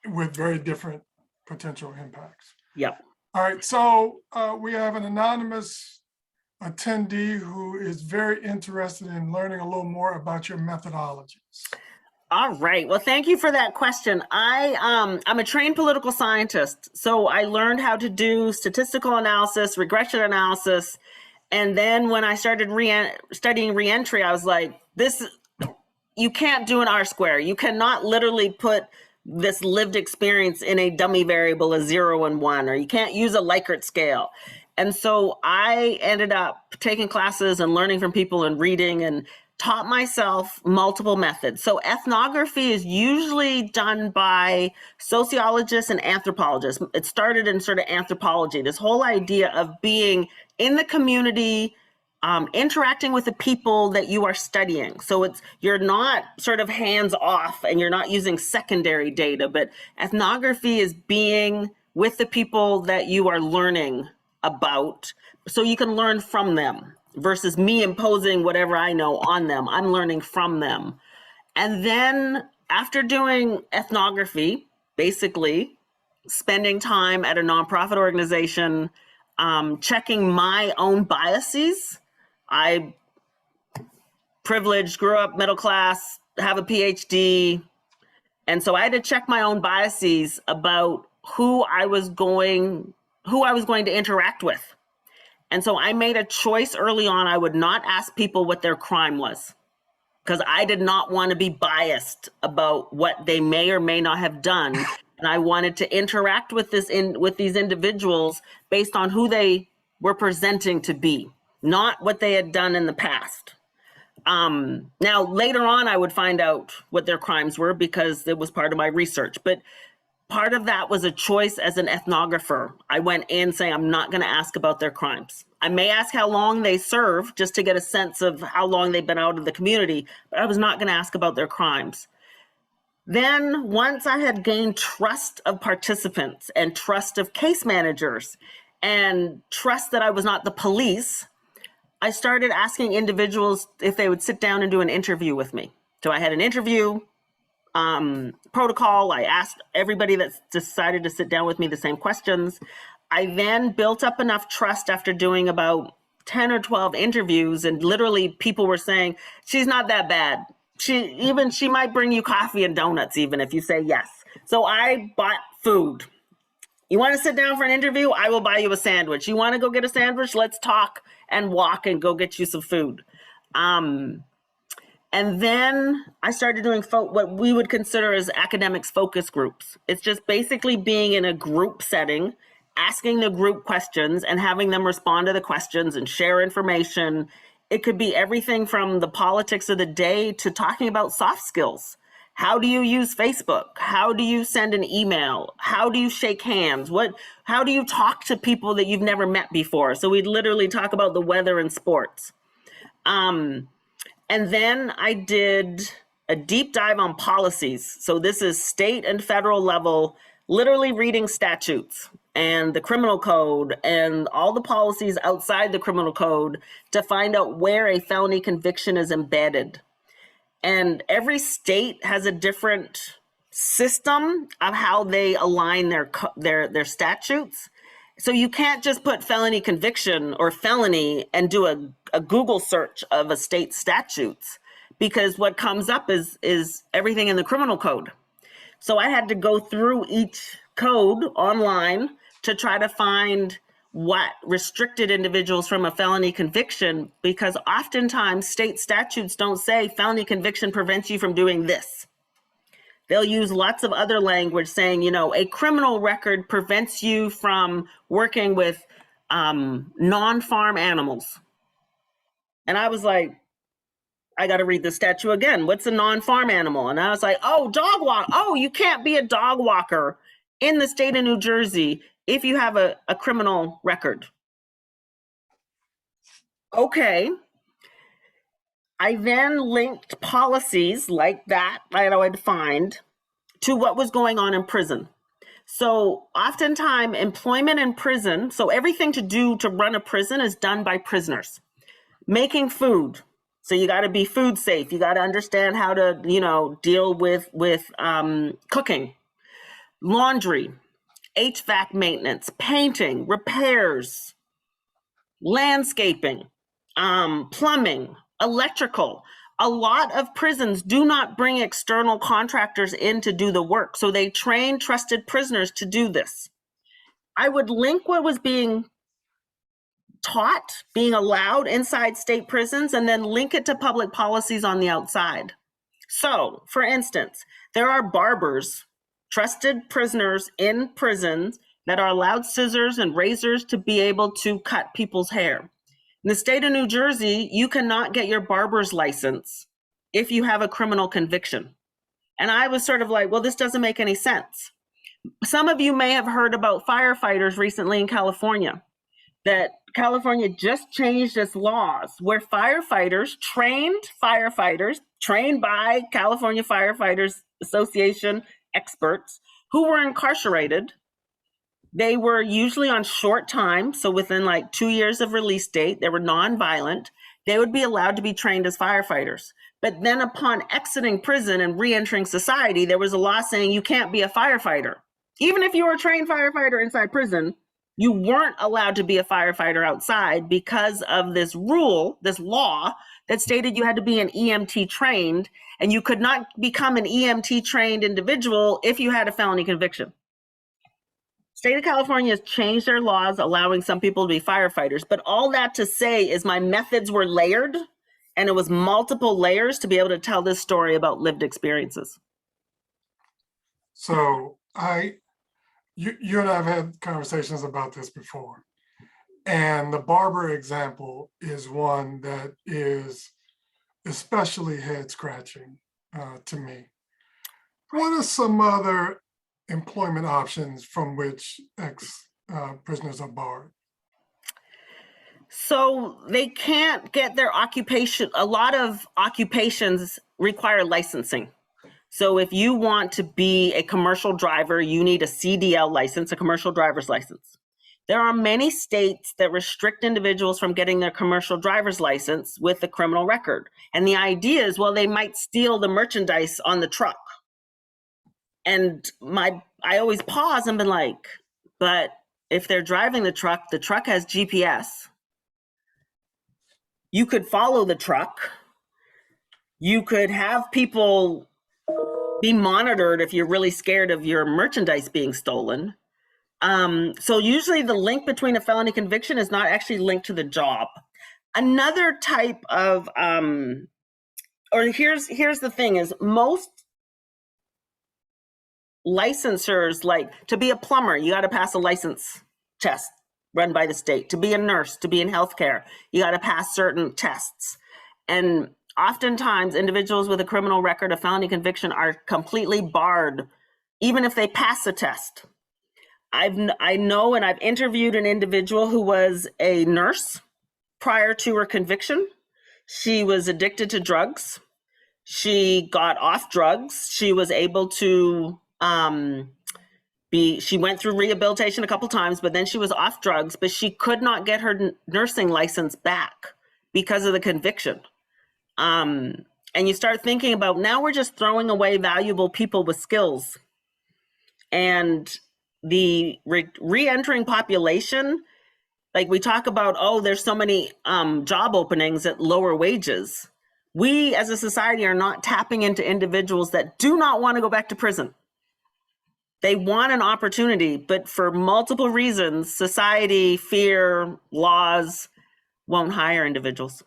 with very different potential impacts. Yep. All right, so we have an anonymous attendee who is very interested in learning a little more about your methodologies. All right. Well, thank you for that question. I'm a trained political scientist, so I learned how to do statistical analysis, regression analysis, and then when I started studying reentry, I was like, you can't do an R-square. You cannot literally put this lived experience in a dummy variable, a 0 and 1, or you can't use a Likert scale. And so I ended up taking classes and learning from people and reading and taught myself multiple methods. So ethnography is usually done by sociologists and anthropologists. It started in sort of anthropology, this whole idea of being in the community, interacting with the people that you are studying. So you're not sort of hands off and you're not using secondary data, but ethnography is being with the people that you are learning about so you can learn from them versus me imposing whatever I know on them. I'm learning from them. And then after doing ethnography, basically spending time at a nonprofit organization, checking my own biases. I privileged, grew up middle class, have a PhD. And so I had to check my own biases about who I was going to interact with. And so I made a choice early on. I would not ask people what their crime was because I did not want to be biased about what they may or may not have done. And I wanted to interact with these individuals based on who they were presenting to be, not what they had done in the past. Now, later on, I would find out what their crimes were because it was part of my research. But part of that was a choice as an ethnographer. I went in saying, I'm not going to ask about their crimes. I may ask how long they served just to get a sense of how long they've been out of the community, but I was not going to ask about their crimes. Then once I had gained trust of participants and trust of case managers and trust that I was not the police, I started asking individuals if they would sit down and do an interview with me. So I had an interview protocol. I asked everybody that decided to sit down with me the same questions. I then built up enough trust after doing about 10 or 12 interviews, and literally people were saying, she's not that bad. She might bring you coffee and donuts even if you say yes. So I bought food. You want to sit down for an interview? I will buy you a sandwich. You want to go get a sandwich? Let's talk and walk and go get you some food. And then I started doing what we would consider as academics focus groups. It's just basically being in a group setting, asking the group questions and having them respond to the questions and share information. It could be everything from the politics of the day to talking about soft skills. How do you use Facebook? How do you send an email? How do you shake hands? How do you talk to people that you've never met before? So we'd literally talk about the weather and sports. And then I did a deep dive on policies. So this is state and federal level, literally reading statutes and the criminal code and all the policies outside the criminal code to find out where a felony conviction is embedded. And every state has a different system of how they align their statutes. So you can't just put felony conviction or felony and do a Google search of a state statutes, because what comes up is everything in the criminal code. So I had to go through each code online to try to find what restricted individuals from a felony conviction, because oftentimes state statutes don't say felony conviction prevents you from doing this. They'll use lots of other language saying, a criminal record prevents you from working with non-farm animals. And I was like, I got to read the statute again. What's a non-farm animal? And I was like, oh, dog walk. Oh, you can't be a dog walker in the state of New Jersey if you have a criminal record. Okay. I then linked policies like that I would find to what was going on in prison. So oftentimes employment in prison, so everything to do to run a prison is done by prisoners. Making food. So you got to be food safe. You got to understand how to, deal with cooking, laundry, HVAC maintenance, painting, repairs, landscaping, plumbing, electrical. A lot of prisons do not bring external contractors in to do the work. So they train trusted prisoners to do this. I would link what was being taught, being allowed inside state prisons, and then link it to public policies on the outside. So, for instance, there are barbers, trusted prisoners in prisons that are allowed scissors and razors to be able to cut people's hair. In the state of New Jersey, you cannot get your barber's license if you have a criminal conviction. And I was sort of like, well, this doesn't make any sense. Some of you may have heard about firefighters recently in California, that California just changed its laws where trained firefighters, trained by California Firefighters Association experts who were incarcerated. They were usually on short time, so within like 2 years of release date, they were nonviolent. They would be allowed to be trained as firefighters. But then upon exiting prison and re-entering society, there was a law saying you can't be a firefighter. Even if you were a trained firefighter inside prison, you weren't allowed to be a firefighter outside because of this rule, this law that stated you had to be an EMT trained, and you could not become an EMT trained individual if you had a felony conviction. State of California has changed their laws, allowing some people to be firefighters. But all that to say is my methods were layered, and it was multiple layers to be able to tell this story about lived experiences. So you and I have had conversations about this before. And the barber example is one that is especially head scratching to me. What are some other employment options from which ex-prisoners are barred? So they can't get their occupation. A lot of occupations require licensing. So if you want to be a commercial driver, you need a CDL license, a commercial driver's license. There are many states that restrict individuals from getting their commercial driver's license with a criminal record. And the idea is, well, they might steal the merchandise on the truck. And I always pause and be like, but if they're driving the truck has GPS. You could follow the truck. You could have people be monitored if you're really scared of your merchandise being stolen. So usually the link between a felony conviction is not actually linked to the job. Another type of, here's the thing is most licensors, like to be a plumber, you got to pass a license test run by the state. To be a nurse, to be in healthcare, you got to pass certain tests. And oftentimes individuals with a criminal record, a felony conviction, are completely barred, even if they pass the test. I know, and I've interviewed an individual who was a nurse prior to her conviction. She was addicted to drugs. She got off drugs. She was able to she went through rehabilitation a couple times, but then she was off drugs, but she could not get her nursing license back because of the conviction. And you start thinking about, now we're just throwing away valuable people with skills. And the re-entering population, like we talk about, oh, there's so many job openings at lower wages. We as a society are not tapping into individuals that do not want to go back to prison. They want an opportunity, but for multiple reasons, society, fear, laws won't hire individuals.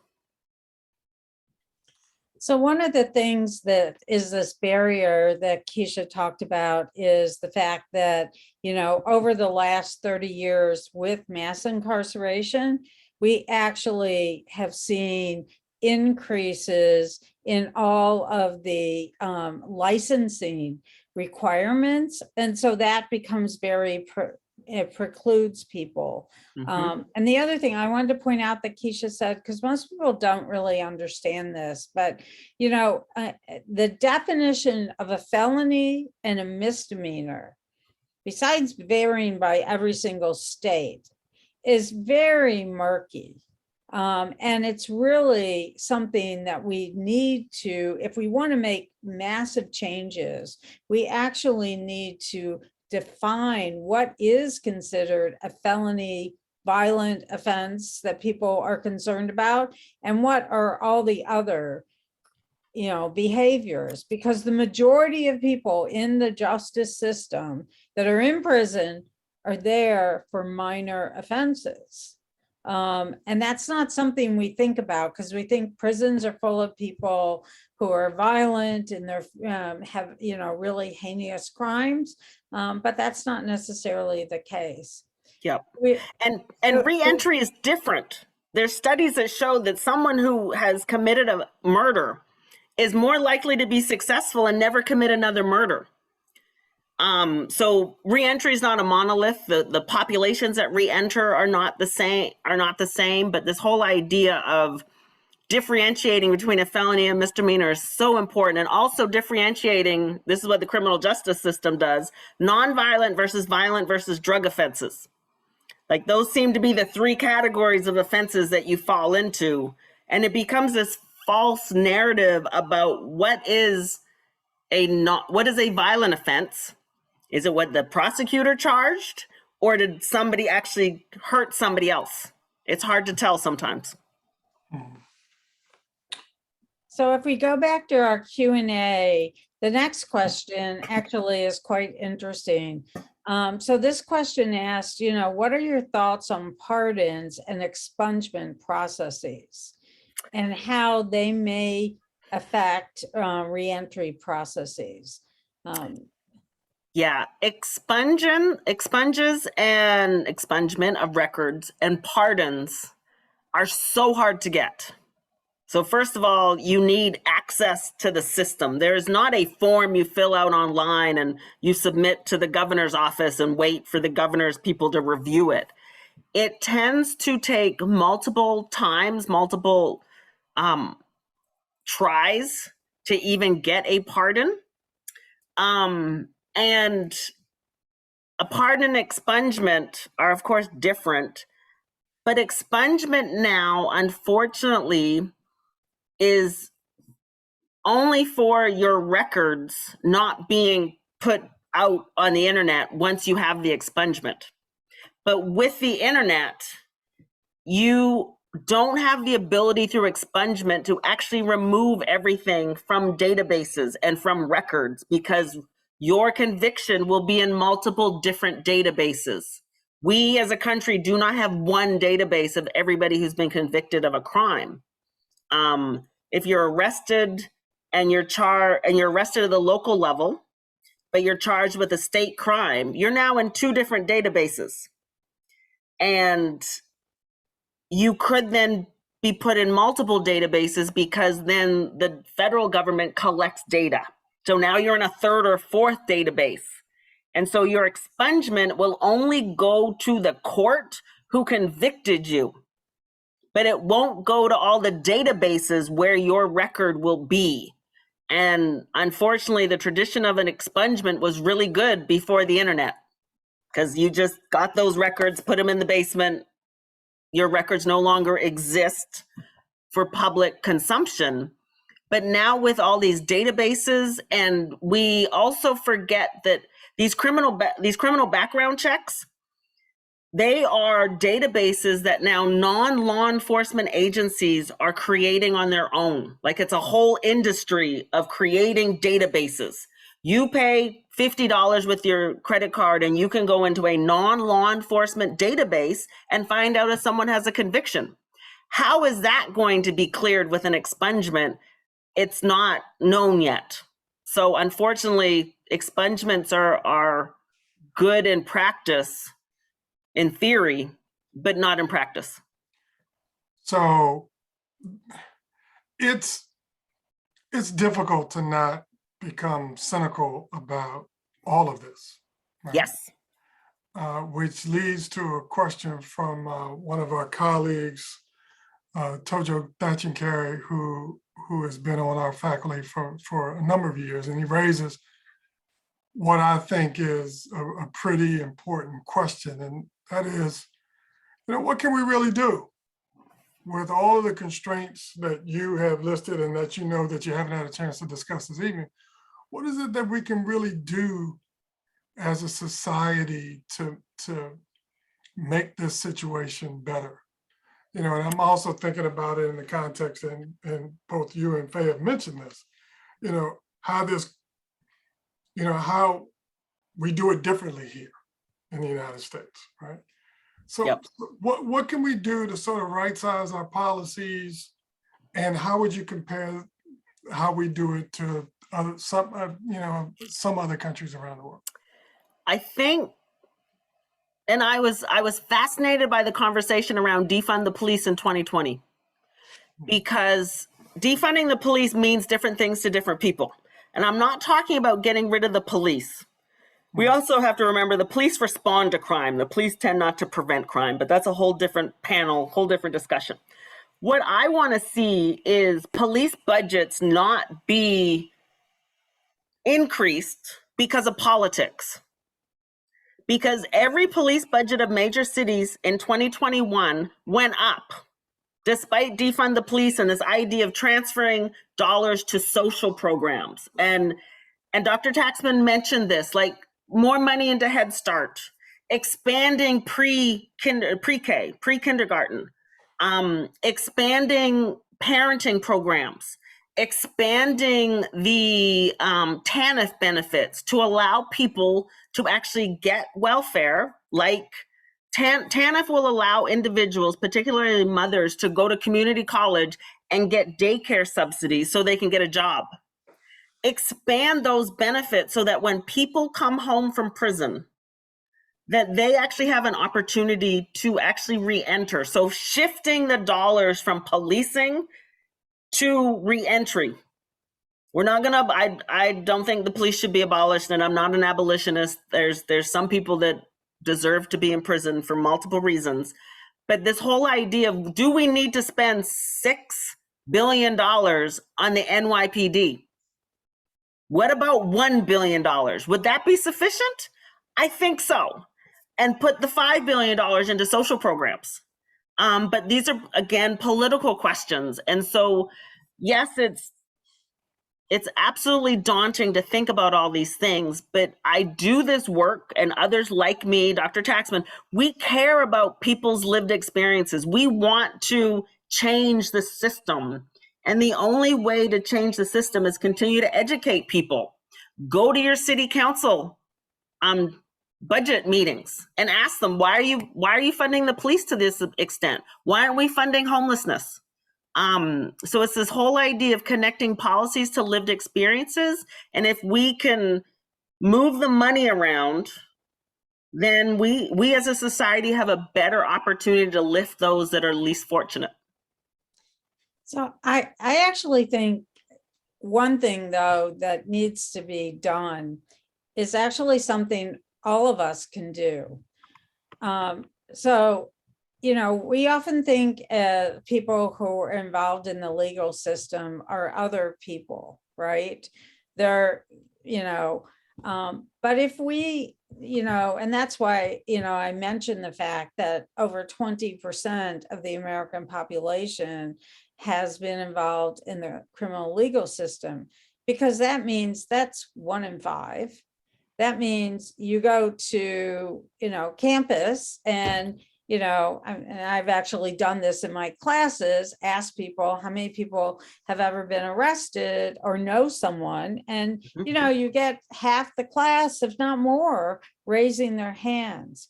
So one of the things that is this barrier that Keisha talked about is the fact that, you know, over the last 30 years with mass incarceration, we actually have seen increases in all of the licensing requirements. And so that becomes very, it precludes people. And the other thing I wanted to point out that Keisha said, because most people don't really understand this, but you know, the definition of a felony and a misdemeanor, besides varying by every single state, is very murky. And it's really something that we need to, if we want to make massive changes, we actually need to define what is considered a felony violent offense that people are concerned about, and what are all the other, you know, behaviors, because the majority of people in the justice system that are in prison are there for minor offenses. And that's not something we think about, because we think prisons are full of people who are violent and they're have, you know, really heinous crimes, but that's not necessarily the case. Yep. And re-entry is different. There's studies that show that someone who has committed a murder is more likely to be successful and never commit another murder. So re-entry is not a monolith. The populations that re-enter are not the same, but this whole idea of differentiating between a felony and misdemeanor is so important. And also differentiating, this is what the criminal justice system does, nonviolent versus violent versus drug offenses. Like those seem to be the three categories of offenses that you fall into. And it becomes this false narrative about what is a violent offense. Is it what the prosecutor charged, or did somebody actually hurt somebody else? It's hard to tell sometimes. So if we go back to our Q&A, the next question actually is quite interesting. So this question asked, you know, what are your thoughts on pardons and expungement processes and how they may affect reentry processes? Yeah, expunges and expungement of records and pardons are so hard to get. So first of all, you need access to the system. There is not a form you fill out online and you submit to the governor's office and wait for the governor's people to review it. It tends to take multiple times, multiple tries to even get a pardon. And a pardon and expungement are, of course, different. But expungement now, unfortunately, is only for your records not being put out on the internet once you have the expungement. But with the internet, you don't have the ability through expungement to actually remove everything from databases and from records, because your conviction will be in multiple different databases. We as a country do not have one database of everybody who's been convicted of a crime. If you're arrested and you're arrested at the local level, but you're charged with a state crime, you're now in two different databases. And you could then be put in multiple databases because then the federal government collects data. So now you're in a third or fourth database. And so your expungement will only go to the court who convicted you, but it won't go to all the databases where your record will be. And unfortunately, the tradition of an expungement was really good before the internet, because you just got those records, put them in the basement. Your records no longer exist for public consumption. But now with all these databases, and we also forget that these criminal background checks, they are databases that now non-law enforcement agencies are creating on their own. Like, it's a whole industry of creating databases. You pay $50 with your credit card and you can go into a non-law enforcement database and find out if someone has a conviction. How is that going to be cleared with an expungement? It's not known yet. So unfortunately, expungements are good in practice, in theory, but not in practice. So it's difficult to not become cynical about all of this. Right? Yes. Which leads to a question from one of our colleagues, Tojo Thatchinkari, who has been on our faculty for a number of years, and he raises what I think is a pretty important question, and that is, what can we really do with all of the constraints that you have listed and that you know that you haven't had a chance to discuss this evening? What is it that we can really do as a society to make this situation better? And I'm also thinking about it in the context, and both you and Faye have mentioned this, how we do it differently here in the United States, right? So Yep. what can we do to sort of right size our policies, and how would you compare how we do it to some other countries around the world? I think, and I was fascinated by the conversation around defund the police in 2020, because defunding the police means different things to different people. And I'm not talking about getting rid of the police. We also have to remember the police respond to crime. The police tend not to prevent crime, but that's a whole different panel, whole different discussion. What I want to see is police budgets not be increased because of politics. Because every police budget of major cities in 2021 went up, despite defund the police and this idea of transferring dollars to social programs. And Dr. Taxman mentioned this, like more money into Head Start, expanding pre-K, pre-kindergarten, expanding parenting programs, expanding the TANF benefits to allow people to actually get welfare. Like TANF will allow individuals, particularly mothers, to go to community college and get daycare subsidies so they can get a job. Expand those benefits so that when people come home from prison, that they actually have an opportunity to actually re-enter. So shifting the dollars from policing to re-entry. We're not gonna, I don't think the police should be abolished, and I'm not an abolitionist. There's some people that deserve to be in prison for multiple reasons. But this whole idea of, do we need to spend $6 billion on the NYPD? What about $1 billion? Would that be sufficient? I think so. And put the $5 billion into social programs. But these are, again, political questions. And so, yes, it's absolutely daunting to think about all these things, but I do this work, and others like me, Dr. Taxman, we care about people's lived experiences. We want to change the system. And the only way to change the system is continue to educate people. Go to your city council budget meetings and ask them, why are you funding the police to this extent? Why aren't we funding homelessness? So it's this whole idea of connecting policies to lived experiences. And if we can move the money around, then we as a society have a better opportunity to lift those that are least fortunate. So I actually think one thing, though, that needs to be done is actually something all of us can do. So, we often think people who are involved in the legal system are other people, right? They're, but if we, and that's why, I mentioned the fact that over 20% of the American population has been involved in the criminal legal system, because that means that's 1 in 5. That means you go to, campus and, and I've actually done this in my classes, ask people how many people have ever been arrested or know someone. And, you get half the class, if not more, raising their hands.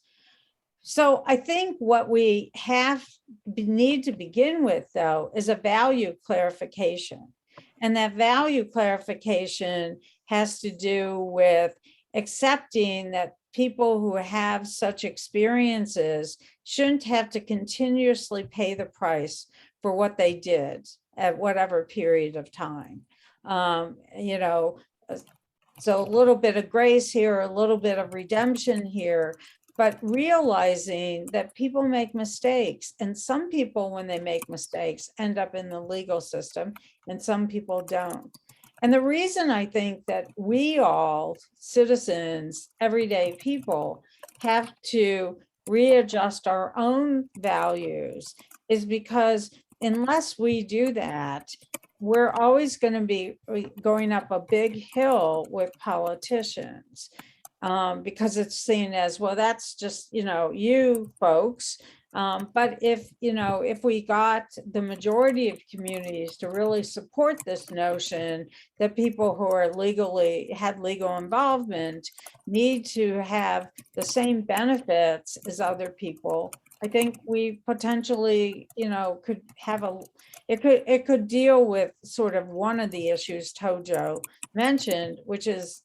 So I think what we need to begin with, though, is a value clarification. And that value clarification has to do with accepting that people who have such experiences shouldn't have to continuously pay the price for what they did at whatever period of time. So a little bit of grace here, a little bit of redemption here, but realizing that people make mistakes, and some people, when they make mistakes, end up in the legal system, and some people don't. And the reason I think that we all, citizens, everyday people, have to readjust our own values is because unless we do that, we're always going to be going up a big hill with politicians. Because it's seen as, well, that's just, you folks. But if we got the majority of communities to really support this notion that people who are had legal involvement need to have the same benefits as other people, I think we potentially, could have it could deal with sort of one of the issues Tojo mentioned, which is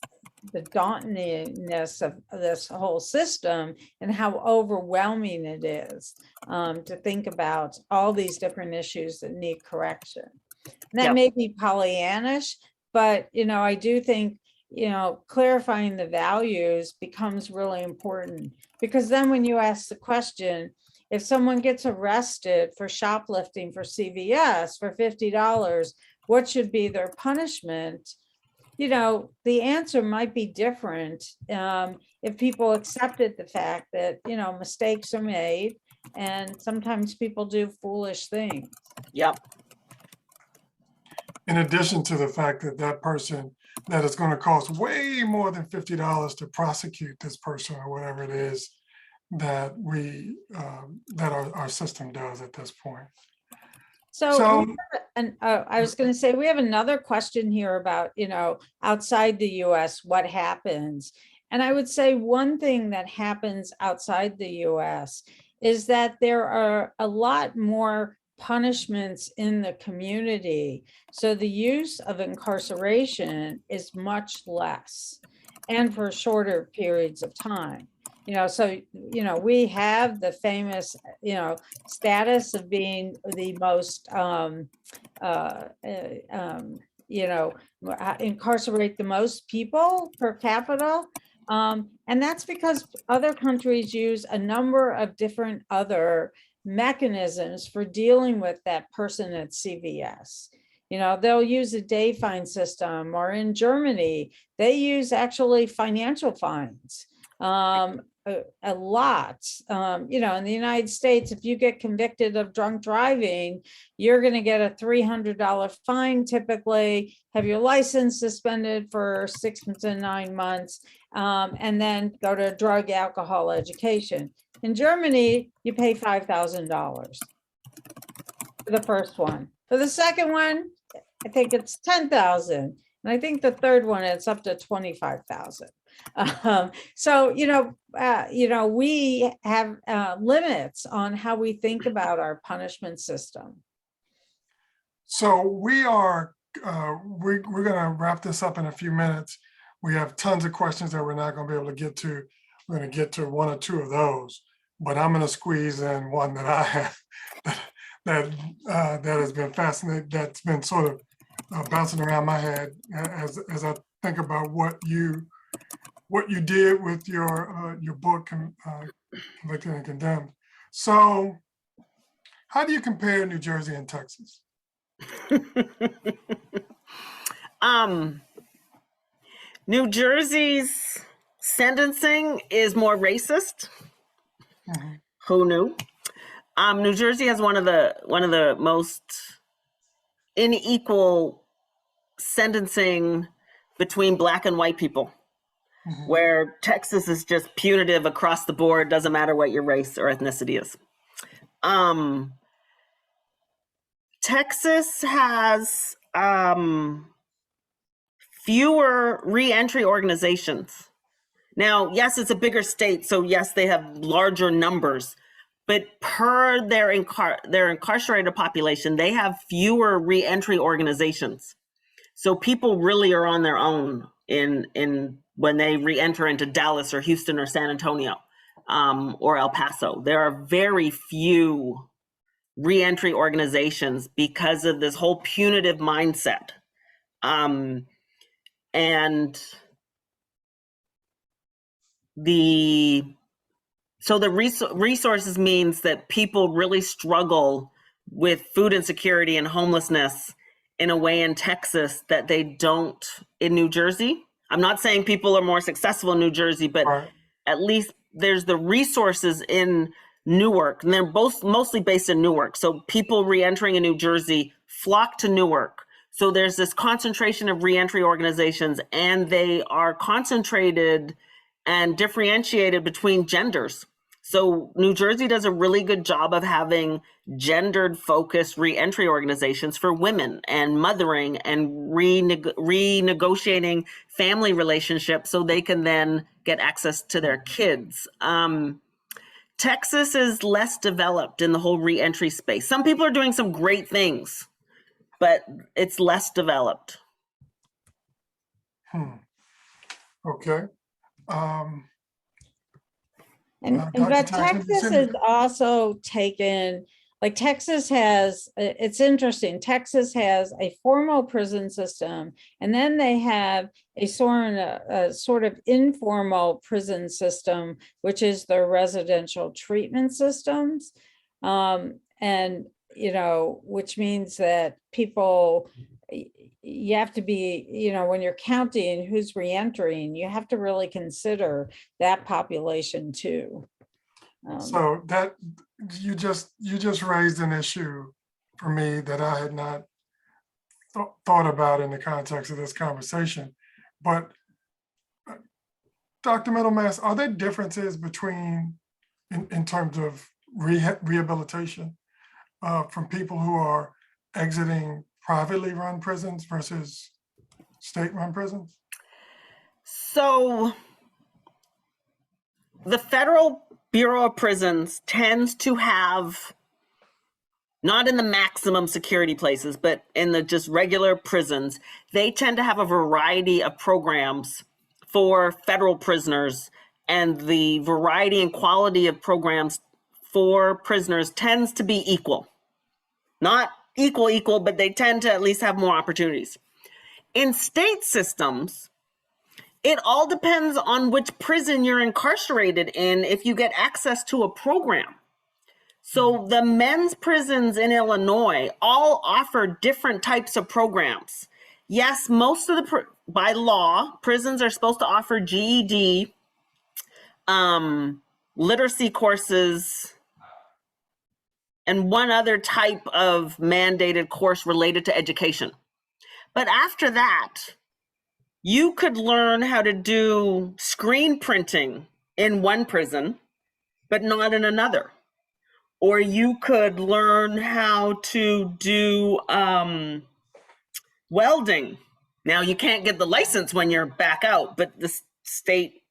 the dauntingness of this whole system and how overwhelming it is to think about all these different issues that need correction. And that may be Pollyannish, but I do think clarifying the values becomes really important, because then when you ask the question, if someone gets arrested for shoplifting for CVS for $50, what should be their punishment? The answer might be different if people accepted the fact that, mistakes are made and sometimes people do foolish things. Yep. In addition to the fact that that person, that it's going to cost way more than $50 to prosecute this person or whatever it is that our system does at this point. So and I was going to say, we have another question here about, outside the US, what happens? And I would say one thing that happens outside the US is that there are a lot more punishments in the community. So the use of incarceration is much less and for shorter periods of time. So, we have the famous, status of being the most, incarcerate the most people per capita. And that's because other countries use a number of different other mechanisms for dealing with that person at CVS. They'll use a day fine system, or in Germany, they use actually financial fines. A lot, in the United States, if you get convicted of drunk driving, you're going to get a $300 fine typically, have your license suspended for 6 to 9 months, and then go to drug alcohol education. In Germany, you pay $5,000 for the first one. For the second one, I think it's 10,000. And I think the third one, it's up to 25,000. So, we have limits on how we think about our punishment system. So we are, we're going to wrap this up in a few minutes. We have tons of questions that we're not going to be able to get to. We're going to get to 1 or 2 of those, but I'm going to squeeze in one that I have that has been fascinating, that's been sort of bouncing around my head as I think about what you did with your book, Convicted and Condemned. So how do you compare New Jersey and Texas? New Jersey's sentencing is more racist. Mm-hmm. Who knew? New Jersey has one of the most unequal sentencing between Black and white people, where Texas is just punitive across the board, doesn't matter what your race or ethnicity is. Texas has fewer reentry organizations. Now, yes, it's a bigger state, so yes, they have larger numbers, but per their incarcerated population, they have fewer reentry organizations. So people really are on their own in when they reenter into Dallas or Houston or San Antonio or El Paso. There are very few reentry organizations because of this whole punitive mindset. And the resources means that people really struggle with food insecurity and homelessness in a way in Texas that they don't in New Jersey. I'm not saying people are more successful in New Jersey, but at least there's the resources in Newark, and they're both mostly based in Newark. So people reentering in New Jersey flock to Newark. So there's this concentration of reentry organizations, and they are concentrated and differentiated between genders. So New Jersey does a really good job of having gendered focused reentry organizations for women and mothering and renegotiating family relationships so they can then get access to their kids. Texas is less developed in the whole reentry space. Some people are doing some great things, but it's less developed. Okay. But Texas has also taken, like Texas has, it's interesting, Texas has a formal prison system, and then they have a sort of informal prison system, which is their residential treatment systems. And, you know, which means that people, you have to be, you know, when you're counting who's reentering, you have to really consider that population too. So that you just raised an issue for me that I had not thought about in the context of this conversation. But Dr. Middlemass, are there differences between, in terms of rehabilitation from people who are exiting privately run prisons versus state-run prisons? So the Federal Bureau of Prisons tends to have, not in the maximum security places, but in the just regular prisons, they tend to have a variety of programs for federal prisoners, and the variety and quality of programs for prisoners tends to be equal. Not equal, but they tend to at least have more opportunities. In state systems, it all depends on which prison you're incarcerated in if you get access to a program. So the men's prisons in Illinois all offer different types of programs. Yes, most of by law, prisons are supposed to offer GED, literacy courses, and one other type of mandated course related to education. But after that, you could learn how to do screen printing in one prison, but not in another. Or you could learn how to do welding. Now, you can't get the license when you're back out, but the state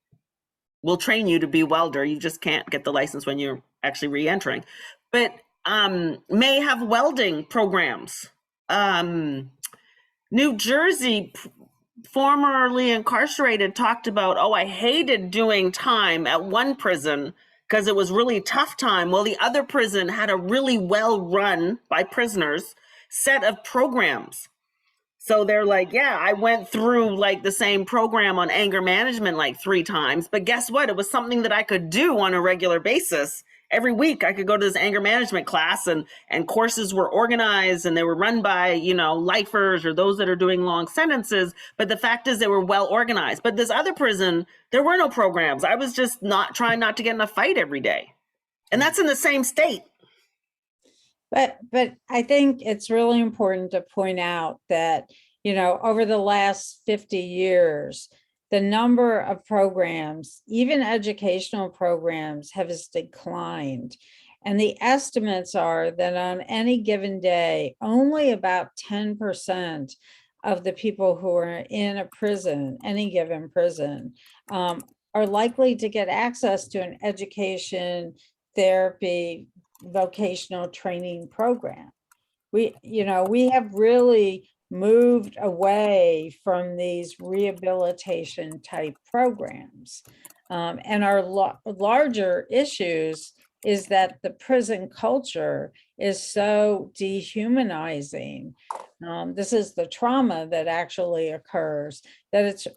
will train you to be a welder. You just can't get the license when you're actually re-entering. But may have welding programs. New Jersey, formerly incarcerated, talked about, oh, I hated doing time at one prison because it was really tough time. Well, the other prison had a really well run by prisoners set of programs. So they're like, yeah, I went through like the same program on anger management like 3 times, but guess what? It was something that I could do on a regular basis. Every week I could go to this anger management class, and courses were organized and they were run by, you know, lifers or those that are doing long sentences. But the fact is they were well organized. But this other prison, there were no programs. I was just trying not to get in a fight every day. And that's in the same state. But I think it's really important to point out that, over the last 50 years, the number of programs, even educational programs, has declined. And the estimates are that on any given day, only about 10% of the people who are in a prison, any given prison, are likely to get access to an education, therapy, vocational training program. We have really moved away from these rehabilitation type programs. And our larger issues is that the prison culture is so dehumanizing. This is the trauma that actually occurs, that it's,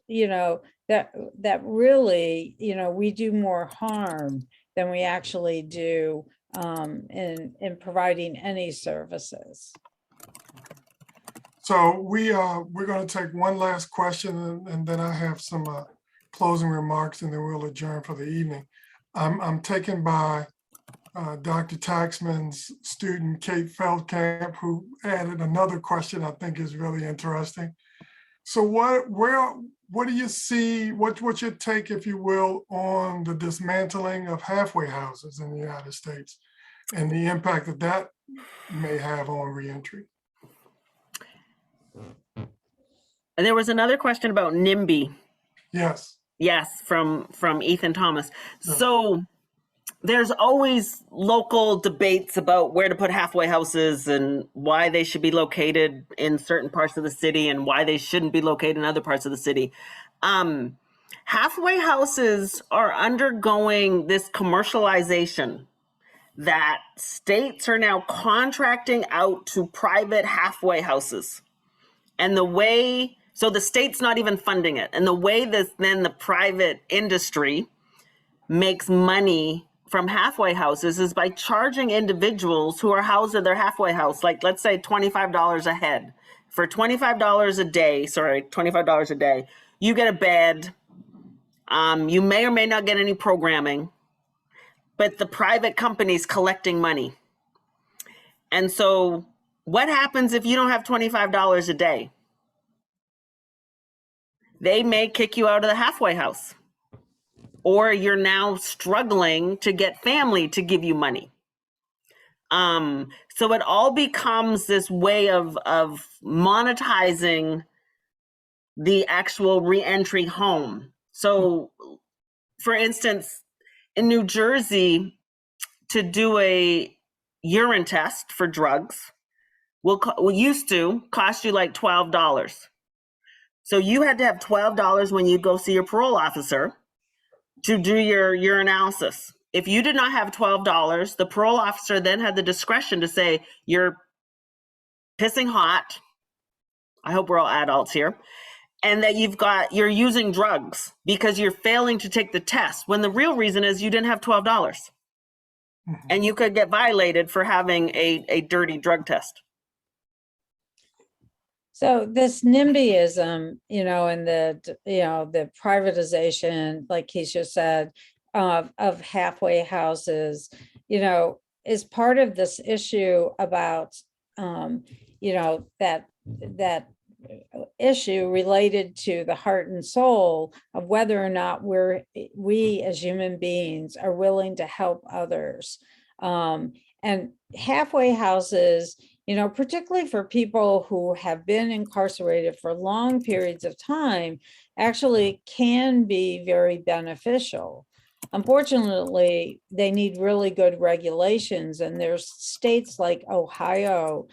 that really, we do more harm than we actually do in providing any services. So we're going to take one last question, and then I have some closing remarks, and then we'll adjourn for the evening. I'm taken by Dr. Taxman's student, Kate Feldkamp, who added another question I think is really interesting. So what do you see, what's your take, if you will, on the dismantling of halfway houses in the United States and the impact that that may have on reentry? And there was another question about NIMBY. Yes. Yes, from Ethan Thomas. So there's always local debates about where to put halfway houses and why they should be located in certain parts of the city and why they shouldn't be located in other parts of the city. Halfway houses are undergoing this commercialization that states are now contracting out to private halfway houses. And so the state's not even funding it. And the way that then the private industry makes money from halfway houses is by charging individuals who are housed at their halfway house, like let's say $25 a head. For $25 a day, you get a bed. You may or may not get any programming, but the private company's collecting money. And so what happens if you don't have $25 a day? They may kick you out of the halfway house, or you're now struggling to get family to give you money. So it all becomes this way of monetizing the actual reentry home. So for instance, in New Jersey, to do a urine test for drugs used to cost you like $12. So you had to have $12 when you go see your parole officer to do your urinalysis. If you did not have $12, the parole officer then had the discretion to say, you're pissing hot. I hope we're all adults here. And that you're using drugs because you're failing to take the test, when the real reason is you didn't have $12. Mm-hmm. And you could get violated for having a dirty drug test. So this NIMBYism, and the privatization, like Keisha said, of halfway houses, is part of this issue about, that issue related to the heart and soul of whether or not we as human beings are willing to help others. And halfway houses, particularly for people who have been incarcerated for long periods of time, actually can be very beneficial. Unfortunately, they need really good regulations, and there's states like Ohio,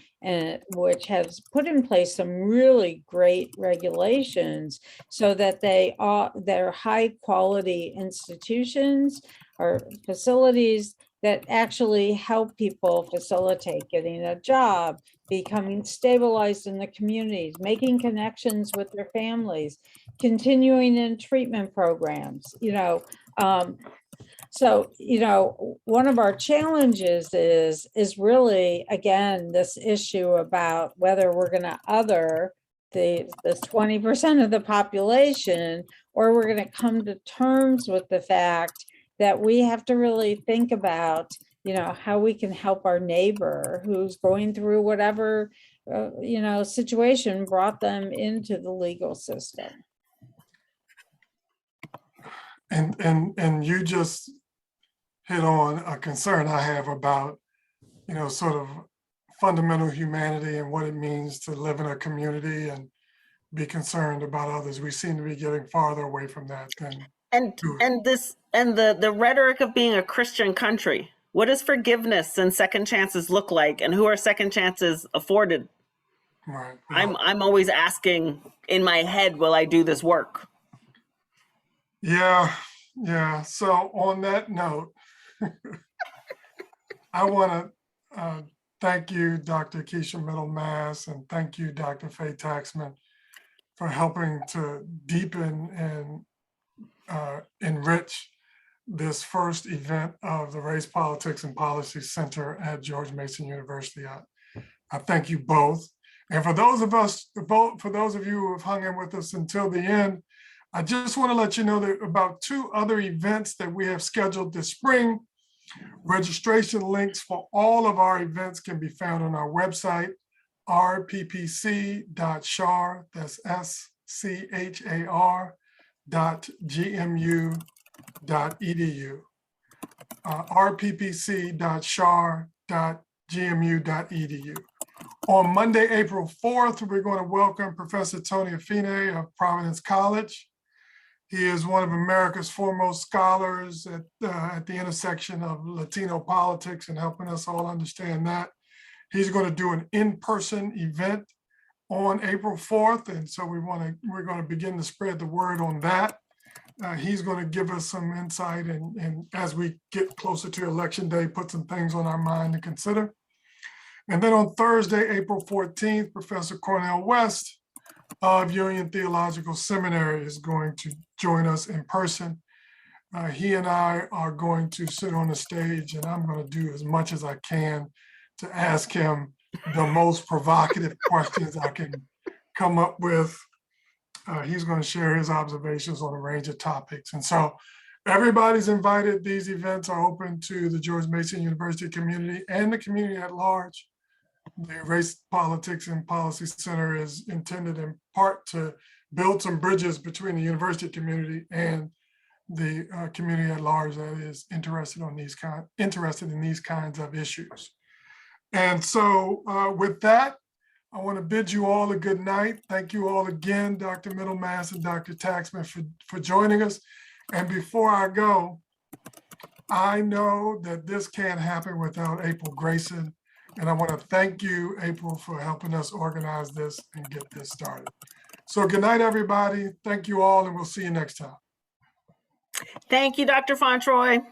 which has put in place some really great regulations so that they're high quality institutions or facilities that actually help people facilitate getting a job, becoming stabilized in the communities, making connections with their families, continuing in treatment programs, So, one of our challenges is really, again, this issue about whether we're going to other this 20% of the population, or we're going to come to terms with the fact that we have to really think about, how we can help our neighbor who's going through whatever, situation brought them into the legal system. And you just hit on a concern I have about, sort of fundamental humanity and what it means to live in a community and be concerned about others. We seem to be getting farther away from that than the rhetoric of being a Christian country. What does forgiveness and second chances look like, and who are second chances afforded? right. I'm always asking in my head, will I do this work? Yeah. So on that note, I want to thank you, Dr. Keisha Middlemass, and thank you, Dr. Faye Taxman, for helping to deepen and enrich this first event of the Race Politics and Policy Center at George Mason University. I thank you both. And for those of you who have hung in with us until the end, I just want to let you know that about 2 other events that we have scheduled this spring. Registration links for all of our events can be found on our website, rppc.char, that's schar.gmu.edu, rppc.char.gmu.edu. On Monday, April 4th, we're going to welcome Professor Tony Affine of Providence College. He is one of America's foremost scholars at the intersection of Latino politics and helping us all understand that. He's going to do an in-person event on April 4th. And so we're going to begin to spread the word on that. He's going to give us some insight and as we get closer to Election Day, put some things on our mind to consider. And then on Thursday, April 14th, Professor Cornell West of Union Theological Seminary is going to join us in person. He and I are going to sit on the stage, and I'm going to do as much as I can to ask him the most provocative questions I can come up with. He's going to share his observations on a range of topics. And so everybody's invited. These events are open to the George Mason University community and the community at large. The Race Politics and Policy Center is intended in part to build some bridges between the university community and the community at large that is interested in these kinds of issues. And so with that, I want to bid you all a good night. Thank you all again, Dr. Middlemass and Dr. Taxman, for joining us. And before I go, I know that this can't happen without April Grayson. And I want to thank you, April, for helping us organize this and get this started. So good night, everybody. Thank you all, and we'll see you next time. Thank you, Dr. Fontroy.